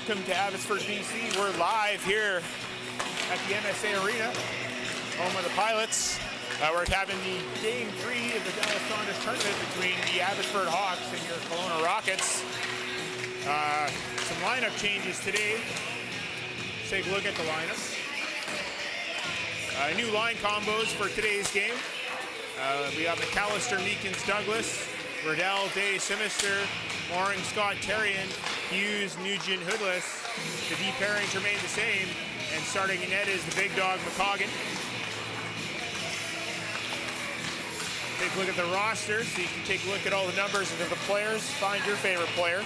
welcome to Abbotsford, BC. We're live here at the MSA Arena, home of the Pilots. We're having the Game 3 of the Dallas Saunders tournament between the Abbotsford Hawks and your Kelowna Rockets. Some lineup changes today. Let's take a look at the lineup. New line combos for today's game. We have McAllister, Meekins, Douglas, Riddell, Day, Sinister, Mooring, Scott, Terrian, Hughes, Nugent, Hoodless. The D pairings remain the same, and starting in net is the big dog, McCoggan. Take a look at the roster so you can take a look at all the numbers of the players. Find your favorite player.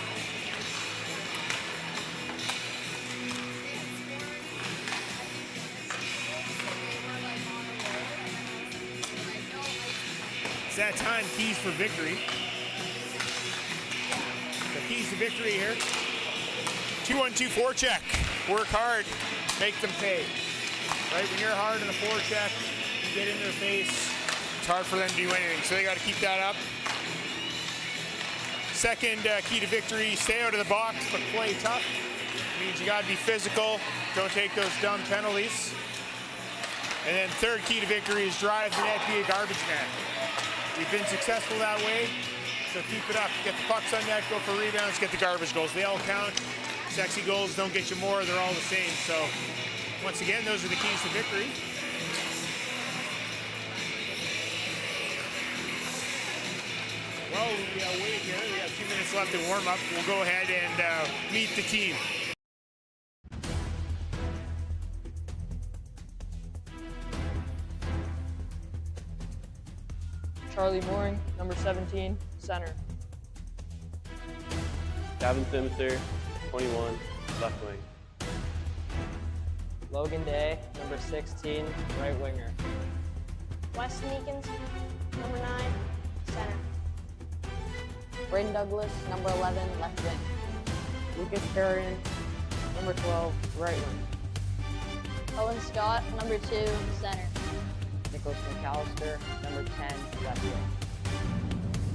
It's that time, keys for victory. The keys to victory here. 2-1-2 forecheck. Work hard, make them pay. Right, when you're hard in the forecheck, you get in their face, it's hard for them to do anything, so they got to keep that up. Second key to victory, stay out of the box, but play tough. It means you got to be physical, don't take those dumb penalties. And then third key to victory is drive the net, be a garbage man. We've been successful that way, so keep it up. Get the pucks on net, go for rebounds, get the garbage goals. They all count. Sexy goals don't get you more, they're all the same. So, once again, those are the keys to victory. Well, we wait here. We have 2 minutes left in warm-up. We'll go ahead and meet the team. Charlie Mooring, number 17, center. Gavin Simster, 21, left wing. Logan Day, number 16, right winger. Wes Meekins, number 9, center. Braden Douglas, number 11, left wing. Lucas Terrian, number 12, right wing. Owen Scott, number 2, center. Nicholas McAllister, number 10, left wing.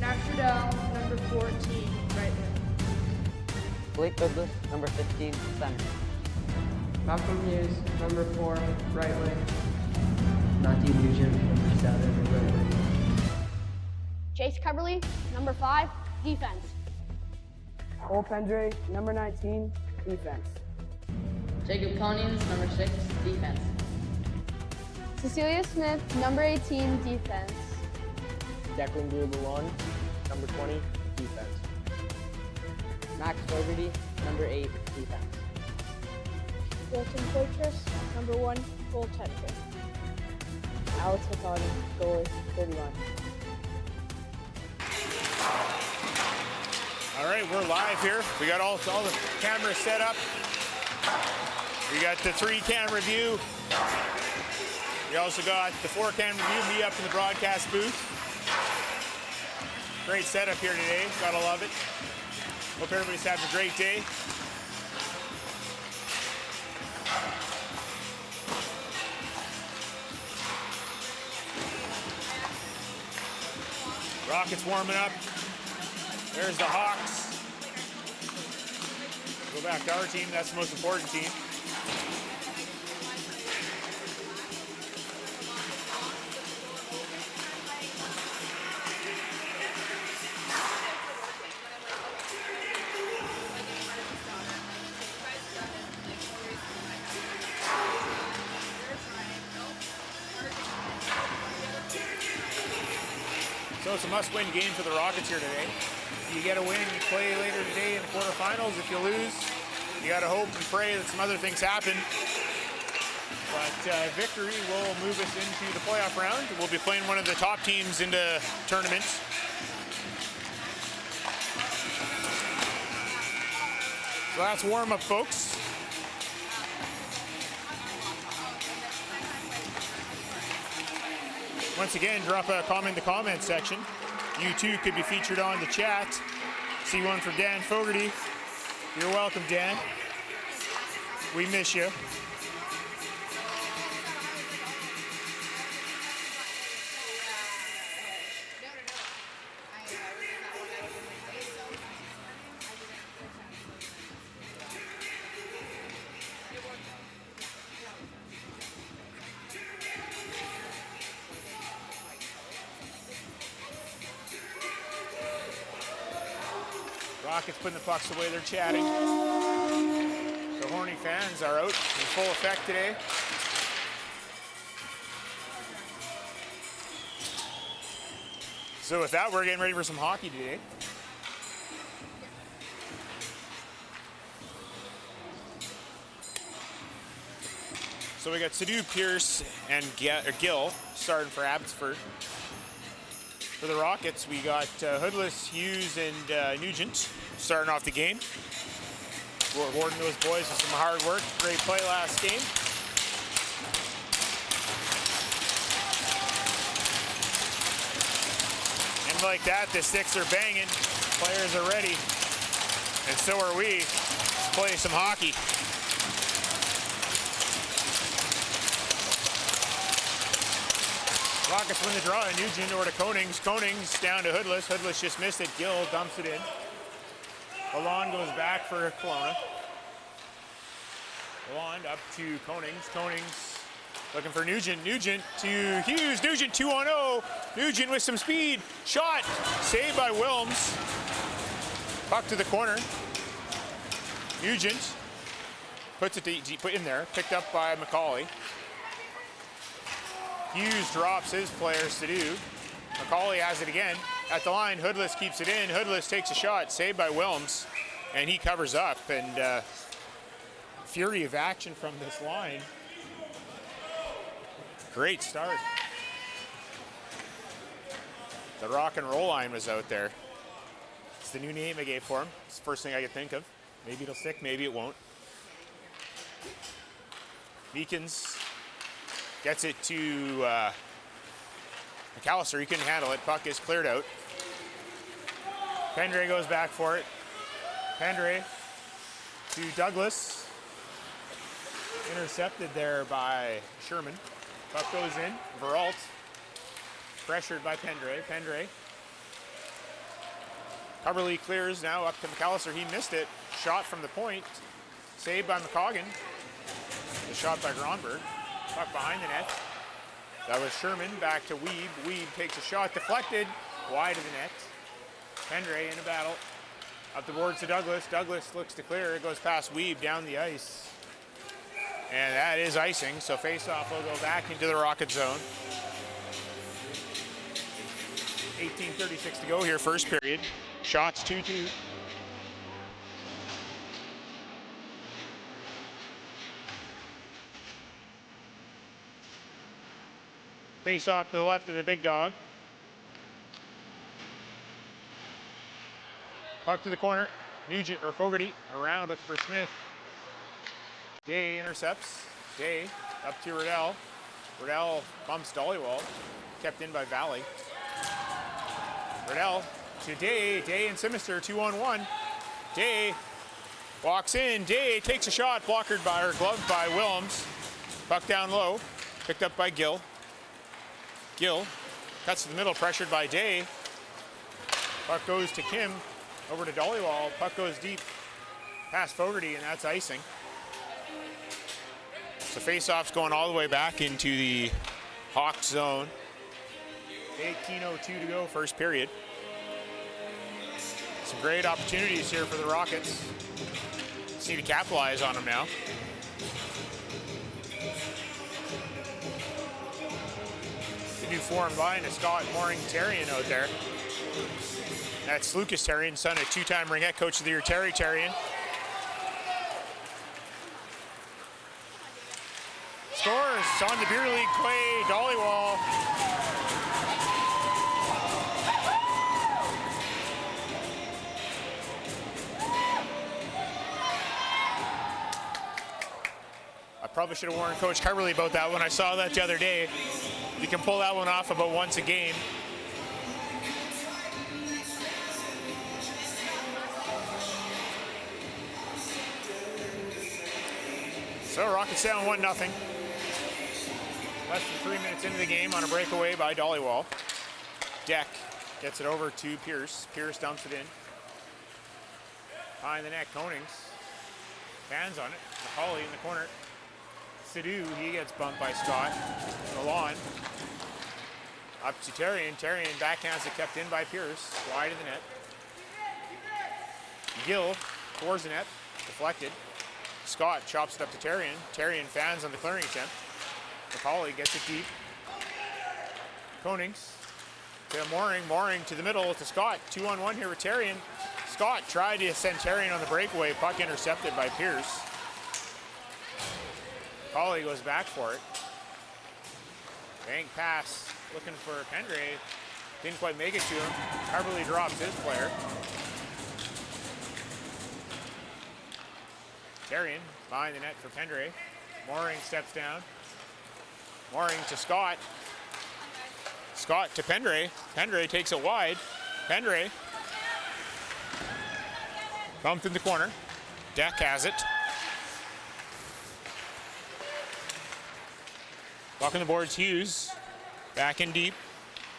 Nash Riddell, number 14, right wing. Blake Douglas, number 15, center. Malcolm Hughes, number 4, right wing. Matthew Nugent, number 7, right wing. Chase Coverly, number 5, defense. Cole Pendray, number 19, defense. Jacob Conians, number 6, defense. Cecilia Smith, number 18, defense. Declan Goulon, number 20, defense. Max Fogarty, number 8, defense. Wilton Fortress, number 1, goaltender. Alex McCoggan, goalie, 31. All right, we're live here. We got all the cameras set up. We got the 3-camera view. We also got the 4-camera view, me up in the broadcast booth. Great setup here today, gotta love it. Hope everybody's having a great day. Rockets warming up. There's the Hawks. Go back to our team, that's the most important team. So it's a must-win game for the Rockets here today. If you get a win, you play later today in the quarterfinals. If you lose, you got to hope and pray that some other things happen. But victory will move us into the playoff round. We'll be playing one of the top teams in the tournament. So that's warm-up, folks. Once again, drop a comment in the comment section. You too could be featured on the chat. See one from Dan Fogarty. You're welcome, Dan. We miss you. Rockets putting the pucks away, they're chatting. The horny fans are out in full effect today. So with that, we're getting ready for some hockey today. So we got Sadu, Pierce, and Gill starting for Abbotsford. For the Rockets, we got Hoodless, Hughes, and Nugent starting off the game. We're rewarding those boys with some hard work. Great play last game. And like that, the sticks are banging. Players are ready. And so are we. Let's play some hockey. Rockets win the draw. Nugent over to Konings. Konings down to Hoodless. Hoodless just missed it. Gill dumps it in. Alon goes back for Kelowna. Alon up to Konings. Konings looking for Nugent. Nugent to Hughes. Nugent 2-on-0. Nugent with some speed. Shot. Saved by Wilms. Puck to the corner. Nugent puts it put in there. Picked up by McCauley. Hughes drops his players to do. McCauley has it again. At the line, Hoodless keeps it in. Hoodless takes a shot, saved by Wilms, and he covers up. And fury of action from this line. Great start. The rock and roll line was out there. It's the new name I gave for him. It's the first thing I could think of. Maybe it'll stick, maybe it won't. Meekins gets it to McAllister. He couldn't handle it. Puck is cleared out. Pendre goes back for it. Pendre to Douglas. Intercepted there by Sherman. Puck goes in. Veralt pressured by Pendre. Pendre. Coverly clears now up to McAllister. He missed it. Shot from the point. Saved by McCoggan. The shot by Gronberg. Puck behind the net. That was Sherman. Back to Weeb. Weeb takes a shot. Deflected. Wide of the net. Pendre in a battle. Up the boards to Douglas. Douglas looks to clear. It goes past Weeb down the ice. And that is icing. So face-off will go back into the Rocket zone. 18:36 to go here, first period. Shots 2-2. Face off to the left of the big dog. Puck to the corner. Nugent or Fogarty around looking for Smith. Day intercepts. Day up to Riddell. Riddell bumps Dollywall. Kept in by Valley. Riddell to Day. Day and Simister 2-on-1. Day walks in. Day takes a shot. Blockered by or gloved by Willems. Puck down low. Picked up by Gill. Gill cuts to the middle, pressured by Day. Puck goes to Kim, over to Dollywall. Puck goes deep past Fogarty, and that's icing. So face-off's going all the way back into the Hawk zone. 18:02 to go, first period. Some great opportunities here for the Rockets. Just need to capitalize on them now. New form line of Scott Mooring Terrian out there. That's Lucas Terrian, son of two-time Ringette Coach of the Year, Terry Terrian. Scores on the Beer League play, Dollywall. I probably should have warned Coach Coverly about that when I saw that the other day. You can pull that one off about once a game. So Rockets down 1-0. Less than 3 minutes into the game on a breakaway by Dollywall. Deck gets it over to Pierce. Pierce dumps it in. Behind the net, Konings. Fans on it. McCauley in the corner. Sadu, he gets bumped by Scott. Milan. Up to Terrian. Terrian backhands it, kept in by Pierce. Wide of the net. Gill towards the net, deflected. Scott chops it up to Terrian. Terrian fans on the clearing attempt. McCauley gets it deep. Konings to Mooring. Mooring to the middle to Scott. 2-on-1 here with Terrian. Scott tried to send Terrian on the breakaway. Puck intercepted by Pierce. McCauley goes back for it. Bank pass looking for Pendre. Didn't quite make it to him. Harberly drops his player. Terrian behind the net for Pendre. Mooring steps down. Mooring to Scott. Scott to Pendre. Pendre takes it wide. Pendre bumped in the corner. Deck has it. Puck on the boards, Hughes. Back in deep.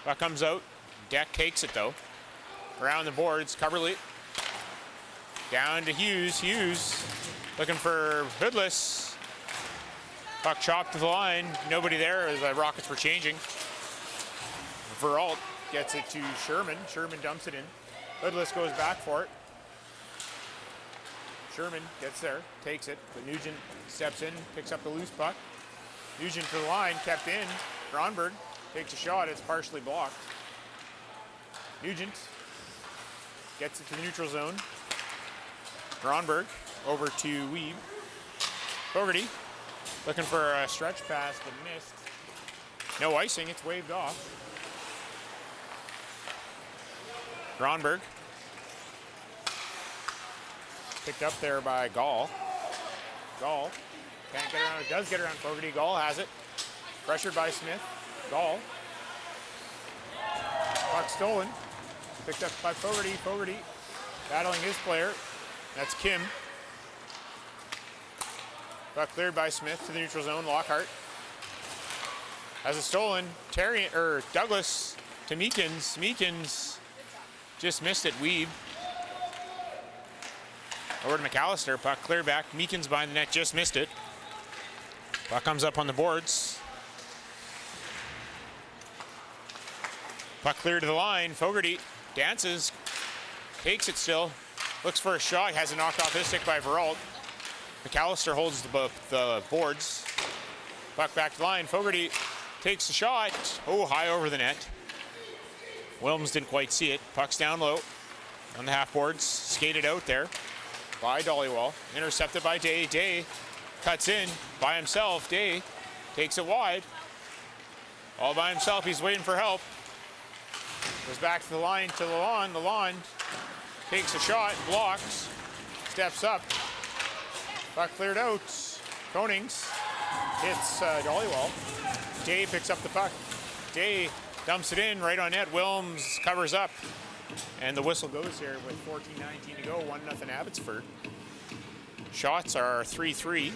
Puck comes out. Deck takes it though. Around the boards, Coverly. Down to Hughes. Hughes looking for Hoodless. Puck chopped to the line. Nobody there as the Rockets were changing. Veralt gets it to Sherman. Sherman dumps it in. Hoodless goes back for it. Sherman gets there, takes it, but Nugent steps in, picks up the loose puck. Nugent to the line, kept in. Gronberg takes a shot, it's partially blocked. Nugent gets it to the neutral zone. Gronberg over to Weeb. Fogarty looking for a stretch pass, but missed. No icing, it's waved off. Gronberg picked up there by Gall. Gall can't get around, does get around Fogarty. Gall has it. Pressured by Smith. Gall. Puck stolen. Picked up by Fogarty. Fogarty battling his player. That's Kim. Puck cleared by Smith to the neutral zone. Lockhart has it stolen. Douglas to Meekins. Meekins just missed it. Weeb. Over to McAllister. Puck clear back. Meekins behind the net. Just missed it. Puck comes up on the boards. Puck clear to the line. Fogarty dances. Takes it still. Looks for a shot. Has it knocked off his stick by Veralt. McAllister holds the boards. Puck back to the line. Fogarty takes the shot. Oh, high over the net. Wilms didn't quite see it. Puck's down low on the half boards. Skated out there by Dollywall. Intercepted by Day. Day cuts in by himself. Day takes it wide. All by himself. He's waiting for help. Goes back to the line to Lalonde. Lalonde takes a shot. Blocks. Steps up. Puck cleared out. Konings hits Dollywall. Day picks up the puck. Day dumps it in right on net. Wilms covers up. And the whistle goes here with 14:19 to go. 1-0 Abbotsford. Shots are 3-3.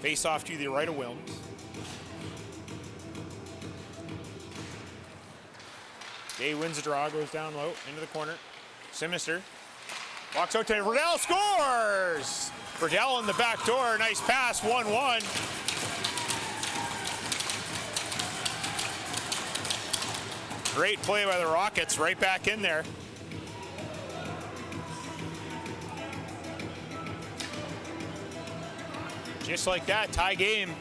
Face off to the right of Wilms. Day wins the draw, goes down low, into the corner. Simister walks out to Riddell, scores! Riddell in the back door, nice pass, 1-1. Great play by the Rockets, right back in there. Just like that, tie game.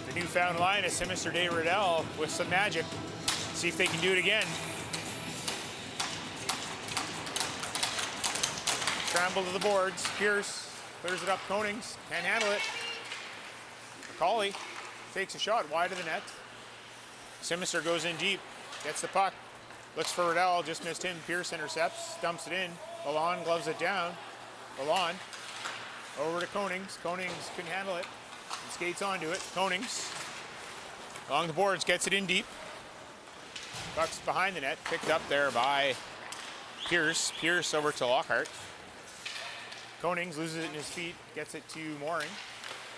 The newfound line is Simister, Day, Riddell with some magic. See if they can do it again. Scramble to the boards. Pierce clears it up. Konings can't handle it. McCauley takes a shot wide of the net. Simister goes in deep, gets the puck, looks for Riddell, just missed him. Pierce intercepts, dumps it in. Lalonde gloves it down. Lalonde over to Konings. Konings couldn't handle it. And skates onto it. Konings along the boards, gets it in deep. Puck's behind the net, picked up there by Pierce. Pierce over to Lockhart. Konings loses it in his feet, gets it to Mooring.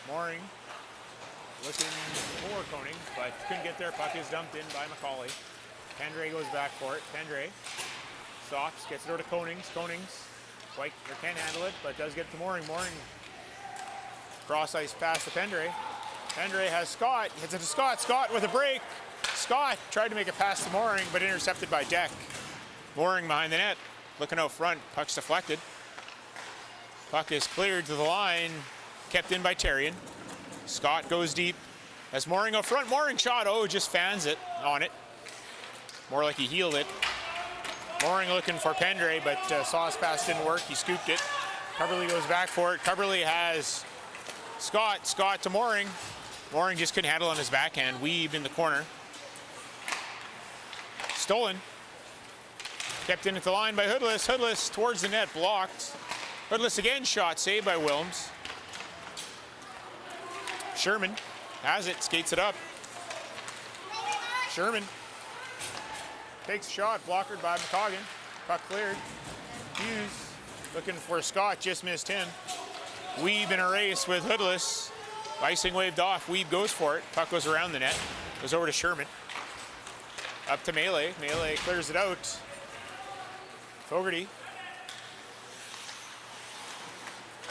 Mooring looking for Konings, but couldn't get there. Puck is dumped in by McCauley. Pendre goes back for it. Pendre stops, gets it over to Konings. Konings can't handle it, but does get to Mooring. Mooring cross ice pass to Pendre. Pendre has Scott. Hits it to Scott. Scott with a break. Scott tried to make a pass to Mooring, but intercepted by Deck. Mooring behind the net. Looking out front. Puck's deflected. Puck is cleared to the line. Kept in by Terrian. Scott goes deep. As Mooring out front. Mooring shot. Oh, just fans it on it. More like he heeled it. Mooring looking for Pendre, but Sauce pass didn't work. He scooped it. Coverley goes back for it. Coverley has Scott. Scott to Mooring. Mooring just couldn't handle on his backhand. Weeb in the corner. Stolen. Kept in at the line by Hoodless. Hoodless towards the net, blocked. Hoodless again, shot saved by Wilms. Sherman has it, skates it up. Sherman takes a shot, blockered by McCoggan. Puck cleared. Hughes looking for Scott, just missed him. Weeb in a race with Hoodless. Icing waved off, Weeb goes for it. Puck goes around the net, goes over to Sherman. Up to Melee. Melee clears it out. Fogarty.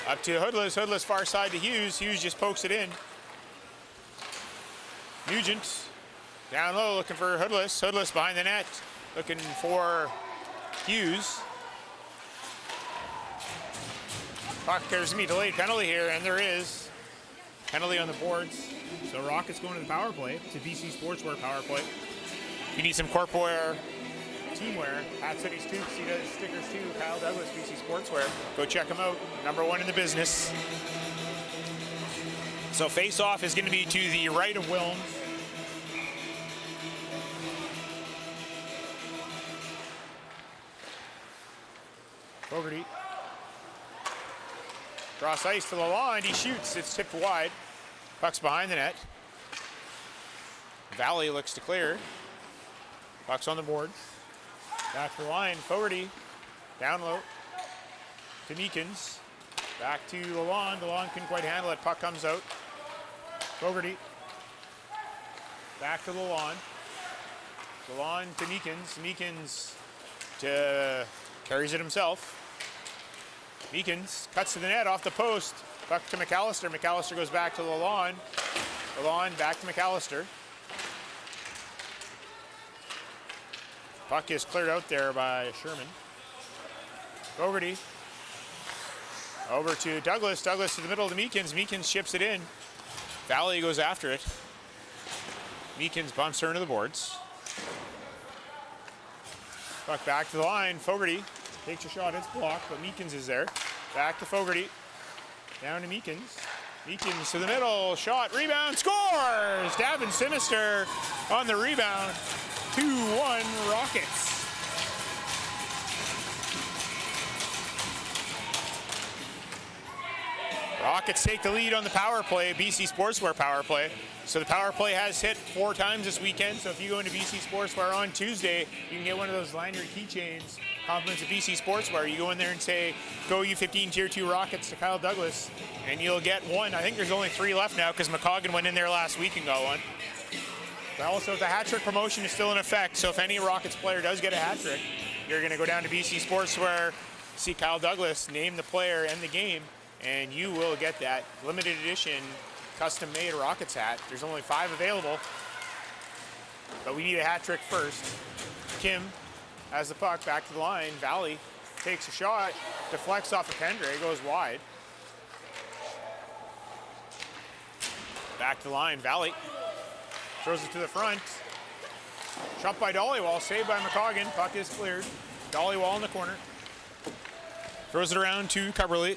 Up to Hoodless. Hoodless far side to Hughes. Hughes just pokes it in. Nugent down low looking for Hoodless. Hoodless behind the net looking for Hughes. Puck, there's going to be delayed penalty here, and there is. Penalty on the boards. So Rockets going to the power play. It's a BC Sportswear power play. You need some corpwear, teamwear. Hat City's Tubes, he does stickers too. Kyle Douglas, BC Sportswear. Go check him out. #1 in the business. So face-off is going to be to the right of Wilms. Fogarty. Cross ice to the line. He shoots. It's tipped wide. Puck's behind the net. Valley looks to clear. Puck's on the board. Back for the line. Fogarty. Down low. To Meekins. Back to Lalonde. Lalonde couldn't quite handle it. Puck comes out. Fogarty. Back to Lalonde. Lalonde to Meekins. Meekins carries it himself. Meekins cuts to the net off the post. Puck to McAllister. McAllister goes back to Lalonde. Lalonde back to McAllister. Puck is cleared out there by Sherman. Fogarty. Over to Douglas. Douglas to the middle to Meekins. Meekins chips it in. Valley goes after it. Meekins bumps her into the boards. Puck back to the line. Fogarty takes a shot. It's blocked, but Meekins is there. Back to Fogarty. Down to Meekins. Meekins to the middle. Shot. Rebound. Scores! Davin Sinister on the rebound. 2-1 Rockets. Rockets take the lead on the power play, BC Sportswear power play. So the power play has hit 4 times this weekend. So if you go into BC Sportswear on Tuesday, you can get one of those lanyard keychains. Compliments of BC Sportswear. You go in there and say, go U15 Tier 2 Rockets to Kyle Douglas, and you'll get one. I think there's only 3 left now because McCoggan went in there last week and got one. But also, the hat trick promotion is still in effect. So if any Rockets player does get a hat trick, you're going to go down to BC Sportswear, see Kyle Douglas, name the player and the game, and you will get that limited edition custom-made Rockets hat. There's only 5 available, but we need a hat trick first. Kim has the puck back to the line. Valley takes a shot, deflects off of Pendre, goes wide. Back to the line, Valley throws it to the front. Shot by Dollywall, saved by McCoggan. Puck is cleared. Dollywall in the corner. Throws it around to Coverley.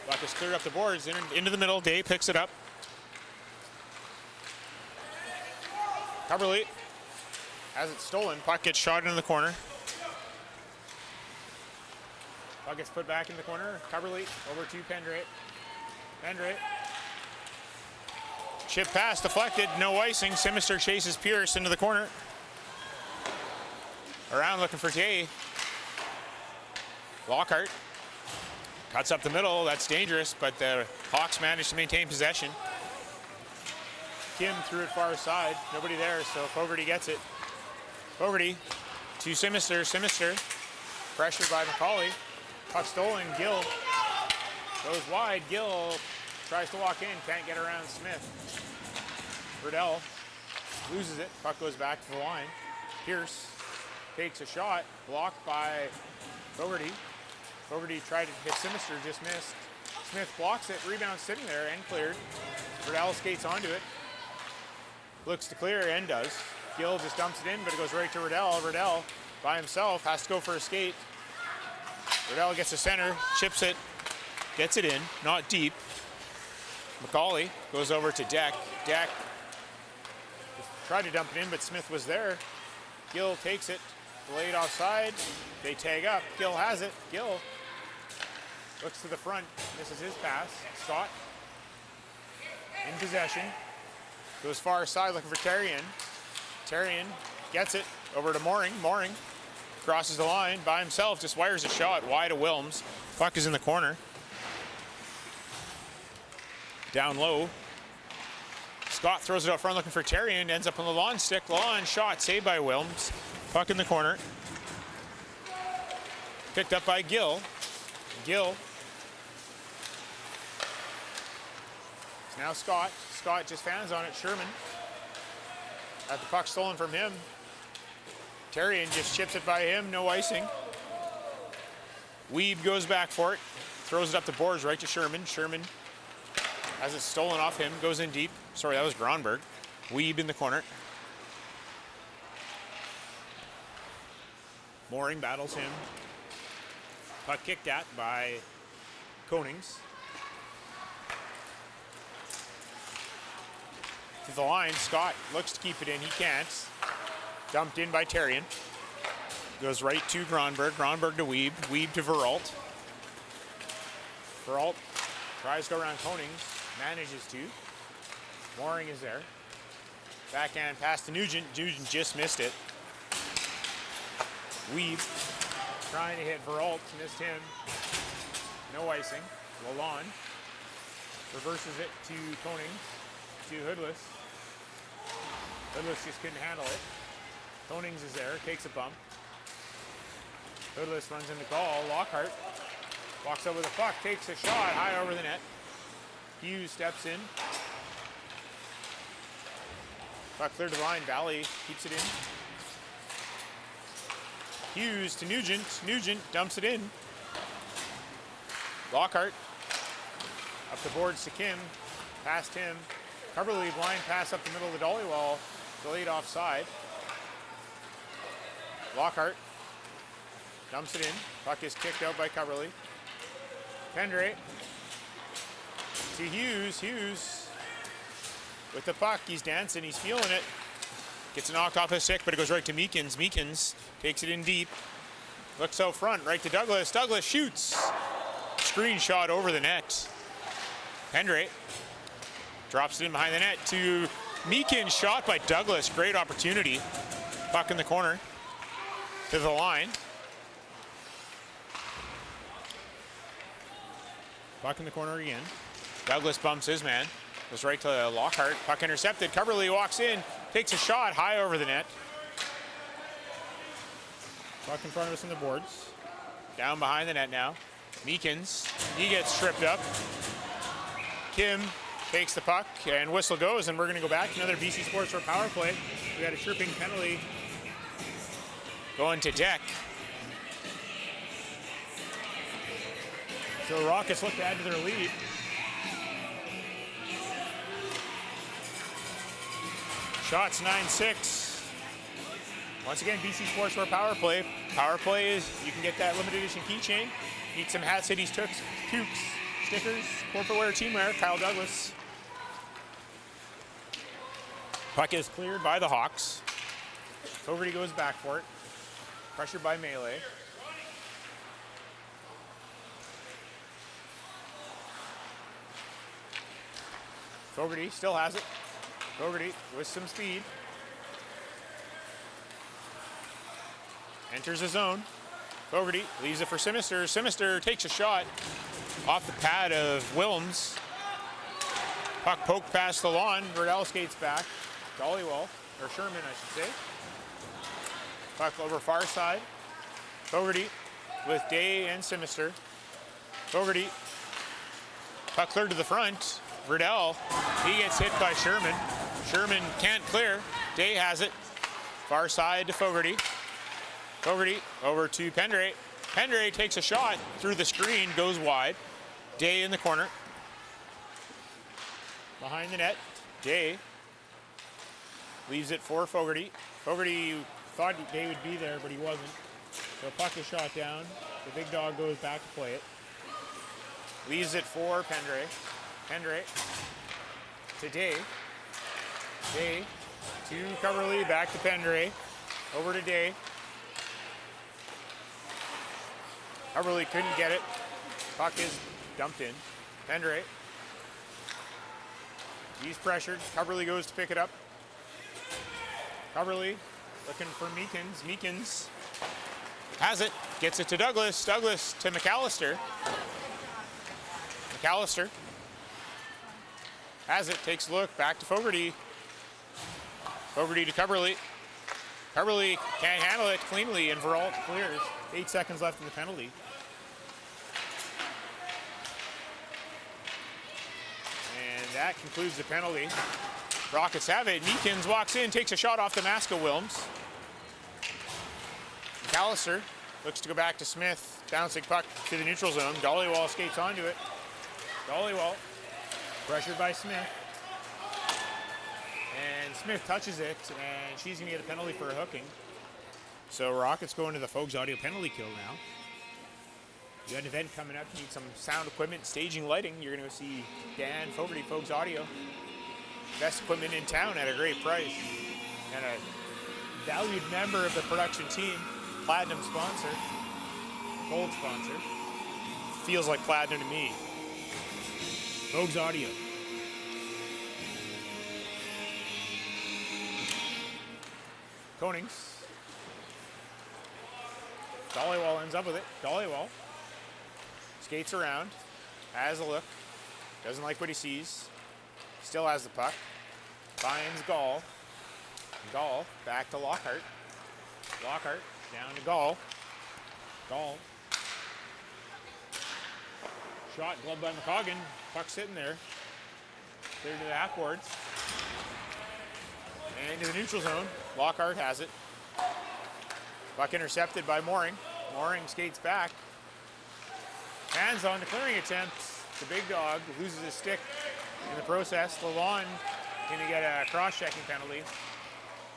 Puck is cleared up the boards, into the middle. Day picks it up. Coverley has it stolen. Puck gets shot into the corner. Puck gets put back in the corner. Coverley over to Pendre. Pendre. Chip pass deflected, no icing. Simister chases Pierce into the corner. Around looking for Jay. Lockhart cuts up the middle. That's dangerous, but the Hawks managed to maintain possession. Kim threw it far side. Nobody there, so Fogarty gets it. Fogarty to Simister. Simister pressured by McCauley. Puck stolen. Gill goes wide. Gill tries to walk in, can't get around Smith. Riddell loses it, puck goes back to the line. Pierce takes a shot, blocked by Fogarty. Fogarty tried to hit Sinister, just missed. Smith blocks it, rebound sitting there and cleared. Riddell skates onto it. Looks to clear and does. Gill just dumps it in, but it goes right to Riddell. Riddell by himself has to go for a skate. Riddell gets the center, chips it, gets it in, not deep. McCauley goes over to Deck. Deck tried to dump it in, but Smith was there. Gill takes it, delayed offside. They tag up. Gill has it. Gill looks to the front, misses his pass. Scott in possession. Goes far side looking for Terrian. Terrian gets it over to Mooring. Mooring crosses the line by himself, just wires a shot wide of Wilms. Puck is in the corner. Down low. Scott throws it out front looking for Terrian, ends up on the lawn stick. Lawn shot saved by Wilms. Puck in the corner. Picked up by Gill. Gill. Now Scott. Scott just fans on it. Sherman. At the puck stolen from him. Terrian just chips it by him. No icing. Weeb goes back for it. Throws it up the boards right to Sherman. Sherman has it stolen off him. Goes in deep. Sorry, that was Gronberg. Weeb in the corner. Mooring battles him. Puck kicked at by Konings. To the line, Scott looks to keep it in, he can't. Dumped in by Terrian. Goes right to Gronberg, Gronberg to Weeb, Weeb to Veralt. Veralt tries to go around Konings, manages to. Mooring is there. Backhand pass to Nugent, Nugent just missed it. Weeb trying to hit Veralt, missed him. No icing. Lalonde reverses it to Konings, to Hoodless. Hoodless just couldn't handle it. Konings is there, takes a bump. Hoodless runs into goal. Lockhart walks over the puck, takes a shot high over the net. Hughes steps in. Puck cleared the line. Valley keeps it in. Hughes to Nugent. Nugent dumps it in. Lockhart up the boards to Kim. Past him. Coverly blind pass up the middle of the dolly wall. Delayed offside. Lockhart dumps it in. Puck is kicked out by Coverly. Pendre to Hughes. Hughes with the puck. He's dancing. He's feeling it. Gets it knocked off his stick, but it goes right to Meekins. Meekins takes it in deep. Looks out front, right to Douglas. Douglas shoots. Screen shot over the net. Pendre drops it in behind the net to Meekins. Shot by Douglas. Great opportunity. Puck in the corner. To the line. Puck in the corner again. Douglas bumps his man. Goes right to Lockhart. Puck intercepted. Coverly walks in. Takes a shot high over the net. Puck in front of us on the boards. Down behind the net now. Meekins. He gets tripped up. Kim takes the puck and whistle goes, and we're going to go back to another BC Sports for power play. We got a tripping penalty going to Deck. So the Rockets look to add to their lead. Shots 9-6. Once again, BC Sports for power play. Power play is, you can get that limited edition keychain. Need some Hat Cities toques, stickers, corporate wear, team wear. Kyle Douglas. Puck is cleared by the Hawks. Fogarty goes back for it. Pressured by Melee. Fogarty still has it. Fogarty with some speed. Enters the zone. Fogarty leaves it for Sinister. Sinister takes a shot off the pad of Wilms. Puck poked past the lawn. Riddell skates back. Dollywall, or Sherman, I should say. Puck over far side. Fogarty with Day and Sinister. Fogarty Puck cleared to the front. Riddell, he gets hit by Sherman. Sherman can't clear. Day has it. Far side to Fogarty. Fogarty over to Pendre. Pendre takes a shot through the screen, goes wide. Day in the corner. Behind the net. Day leaves it for Fogarty. Fogarty thought Day would be there, but he wasn't. So puck is shot down. The big dog goes back to play it. Leaves it for Pendre. Pendre to Day. Day to Coverley, back to Pendre. Over to Day. Coverley couldn't get it. Puck is dumped in. Pendre. He's pressured. Coverley goes to pick it up. Coverley looking for Meekins. Meekins has it. Gets it to Douglas. Douglas to McAllister. McAllister has it. Takes a look. Back to Fogarty. Fogarty to Coverley. Coverley can't handle it cleanly, and Veralt clears. 8 seconds left in the penalty. And that concludes the penalty. Rockets have it. Meekins walks in, takes a shot off the mask of Wilms. McAllister looks to go back to Smith. Bouncing puck to the neutral zone. Dollywall skates onto it. Dollywall pressured by Smith. And Smith touches it, and she's going to get a penalty for a hooking. So Rockets go into the Fogues Audio penalty kill now. You got an event coming up. You need some sound equipment, staging, lighting. You're going to see Dan Fogarty, Fogues Audio. Best equipment in town at a great price. And a valued member of the production team. Platinum sponsor. Gold sponsor. Feels like platinum to me. Fogues Audio. Konings. Dollywall ends up with it. Dollywall skates around, has a look, doesn't like what he sees, still has the puck, finds Gall. Gall back to Lockhart. Lockhart down to Gall. Gall. Shot gloved by McCoggan. Puck sitting there. Clear to the half boards. And into the neutral zone. Lockhart has it. Puck intercepted by Mooring. Mooring skates back. Hands on the clearing attempt. The big dog loses his stick in the process. Lalonde going to get a cross-checking penalty.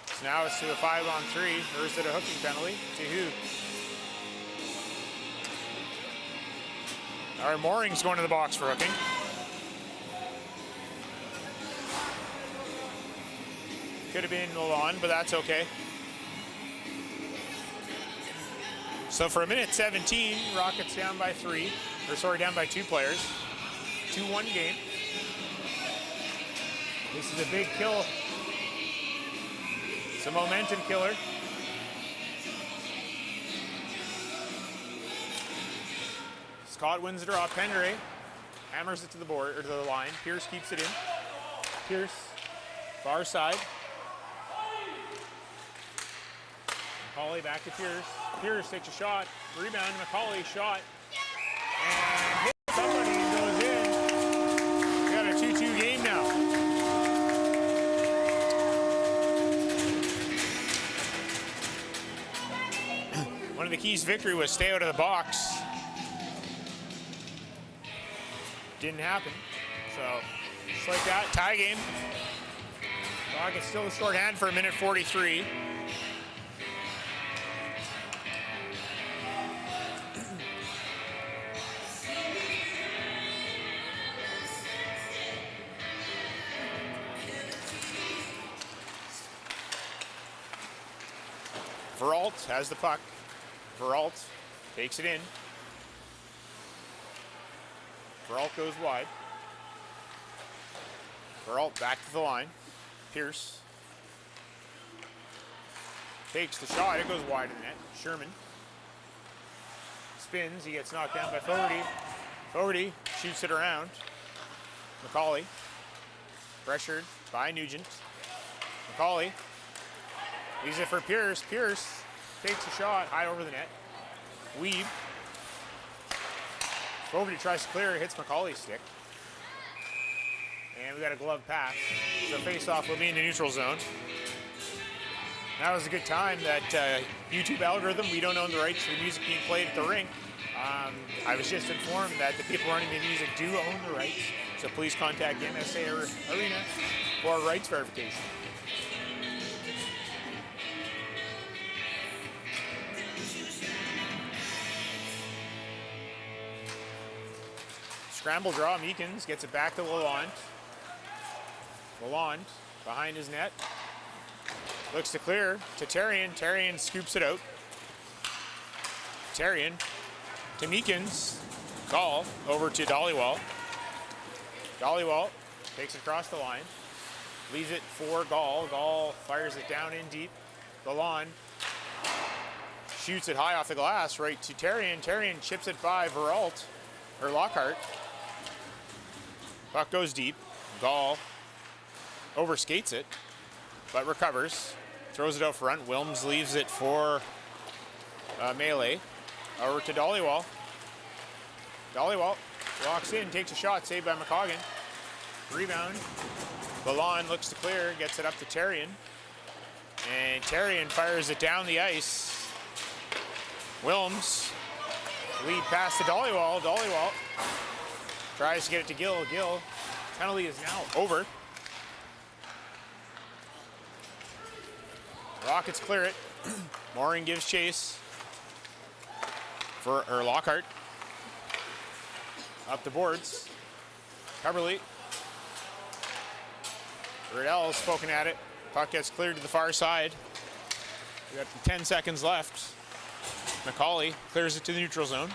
So now it's to a 5-on-3. Or is it a hooking penalty? To who? All right, Mooring's going to the box for hooking. Could have been Lalonde, but that's okay. So for a minute 17, Rockets down by 3. Or sorry, down by 2 players. 2-1 game. This is a big kill. It's a momentum killer. Scott wins the draw. Pendre hammers it to the board or to the line. Pierce keeps it in. Pierce, far side. McCauley back to Pierce. Pierce takes a shot. Rebound. McCauley shot. And hit somebody and goes in. We got a 2-2 game now. One of the keys to victory was stay out of the box. Didn't happen. So, just like that, tie game. Rockets still a shorthand for a minute 43. Veralt has the puck. Veralt takes it in. Veralt goes wide. Veralt back to the line. Pierce takes the shot. It goes wide in the net. Sherman spins. He gets knocked down by Fogarty. Fogarty shoots it around. McCauley pressured by Nugent. McCauley leaves it for Pierce. Pierce takes a shot high over the net. Weeb. Fogarty tries to clear, hits McCauley's stick. And we got a glove pass. So face-off will be in the neutral zone. That was a good time. That YouTube algorithm, we don't own the rights to the music being played at the rink. I was just informed that the people running the music do own the rights. So please contact MSA Arena for rights verification. Scramble draw, Meekins gets it back to Lalonde. Lalonde behind his net. Looks to clear to Terrian. Terrian scoops it out. Terrian to Meekins. Call over to Dollywall. Dollywall takes it across the line. Leaves it for Gall. Gall fires it down in deep. Lalonde shoots it high off the glass right to Terrian. Terrian chips it by Veralt, or Lockhart. Puck goes deep. Gall overskates it, but recovers. Throws it out front. Wilms leaves it for Melee. Over to Dollywall. Dollywall walks in, takes a shot, saved by McCoggan. Rebound. Lalonde looks to clear, gets it up to Terrian. And Terrian fires it down the ice. Wilms lead pass to Dollywall. Dollywall tries to get it to Gill. Gill. Penalty is now over. Rockets clear it. Mooring gives chase for Lockhart. Up the boards. Coverly. Riddell's poking at it. Puck gets cleared to the far side. We got 10 seconds left. McCauley clears it to the neutral zone.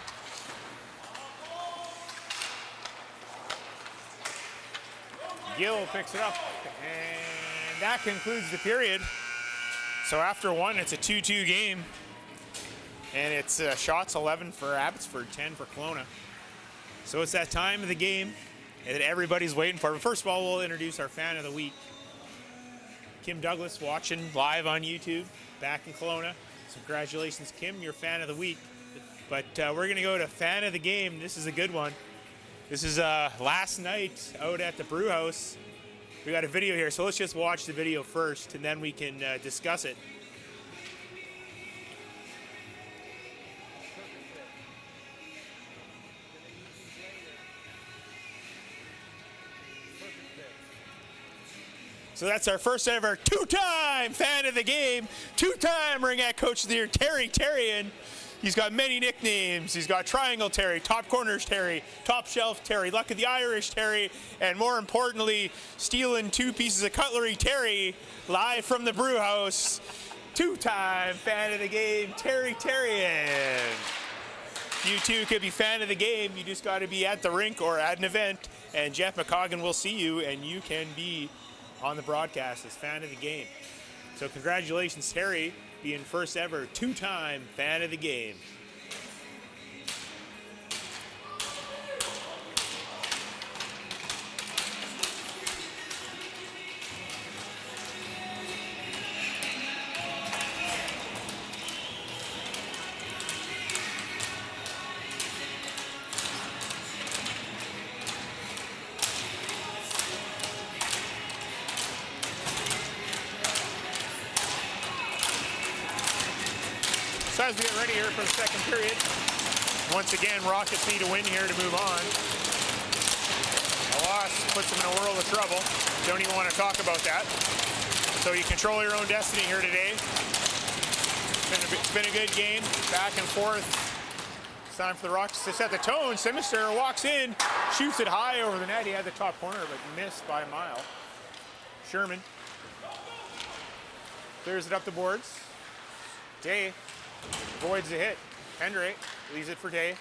Gill picks it up, and that concludes the period. So after one, it's a 2-2 game, and it's shots 11 for Abbotsford, 10 for Kelowna. So it's that time of the game that everybody's waiting for. But first of all, we'll introduce our fan of the week, Kim Douglas, watching live on YouTube back in Kelowna. So congratulations, Kim, you're fan of the week. But we're going to go to fan of the game. This is a good one. This is last night out at the brew house. We got a video here, so let's just watch the video first, and then we can discuss it. So that's our first ever two-time fan of the game, two-time Ringette Coach of the Year, Terry Terrian. He's got many nicknames. He's got Triangle Terry, Top Corners Terry, Top Shelf Terry, Luck of the Irish Terry, and more importantly, stealing 2 pieces of cutlery Terry, live from the brew house. Two-time fan of the game, Terry Terrian. You too could be fan of the game. You just got to be at the rink or at an event, and Jeff McCoggan will see you, and you can be on the broadcast as fan of the game. So congratulations, Terry, being first ever two-time fan of the game. So as we get ready here for the second period, once again, Rockets need a win here to move on. A loss puts them in a world of trouble. Don't even want to talk about that. So you control your own destiny here today. It's been a good game, back and forth. It's time for the Rockets to set the tone. Simister walks in, shoots it high over the net. He had the top corner, but missed by a mile. Sherman clears it up the boards. Day avoids the hit. Hendry leaves it for Day.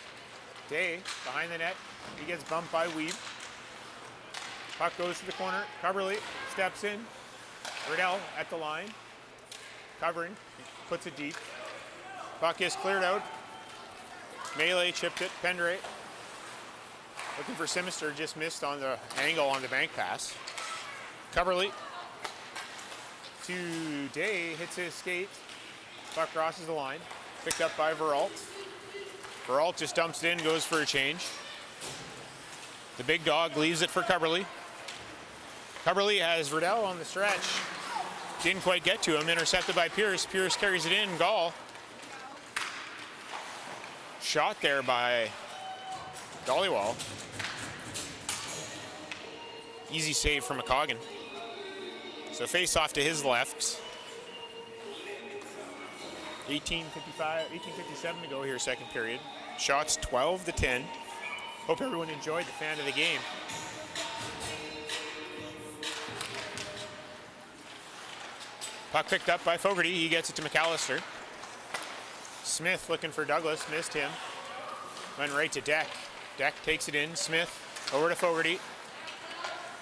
Day behind the net. He gets bumped by Weeb. Puck goes to the corner. Coverly steps in. Riddell at the line. Covering. Puts it deep. Puck is cleared out. Melee chipped it. Pendray looking for Simister. Just missed on the angle on the bank pass. Coverly to Day. Hits his skate. Puck crosses the line. Picked up by Veralt. Veralt just dumps it in, goes for a change. The big dog leaves it for Coverly. Cubberley has Riddell on the stretch. Didn't quite get to him. Intercepted by Pierce. Pierce carries it in. Gall. Shot there by Dollywall. Easy save from McCoggan. So face off to his left. 18:57 to go here, second period. Shots 12-10. Hope everyone enjoyed the fan of the game. Puck picked up by Fogarty. He gets it to McAllister. Smith looking for Douglas. Missed him. Went right to Deck. Deck takes it in. Smith over to Fogarty.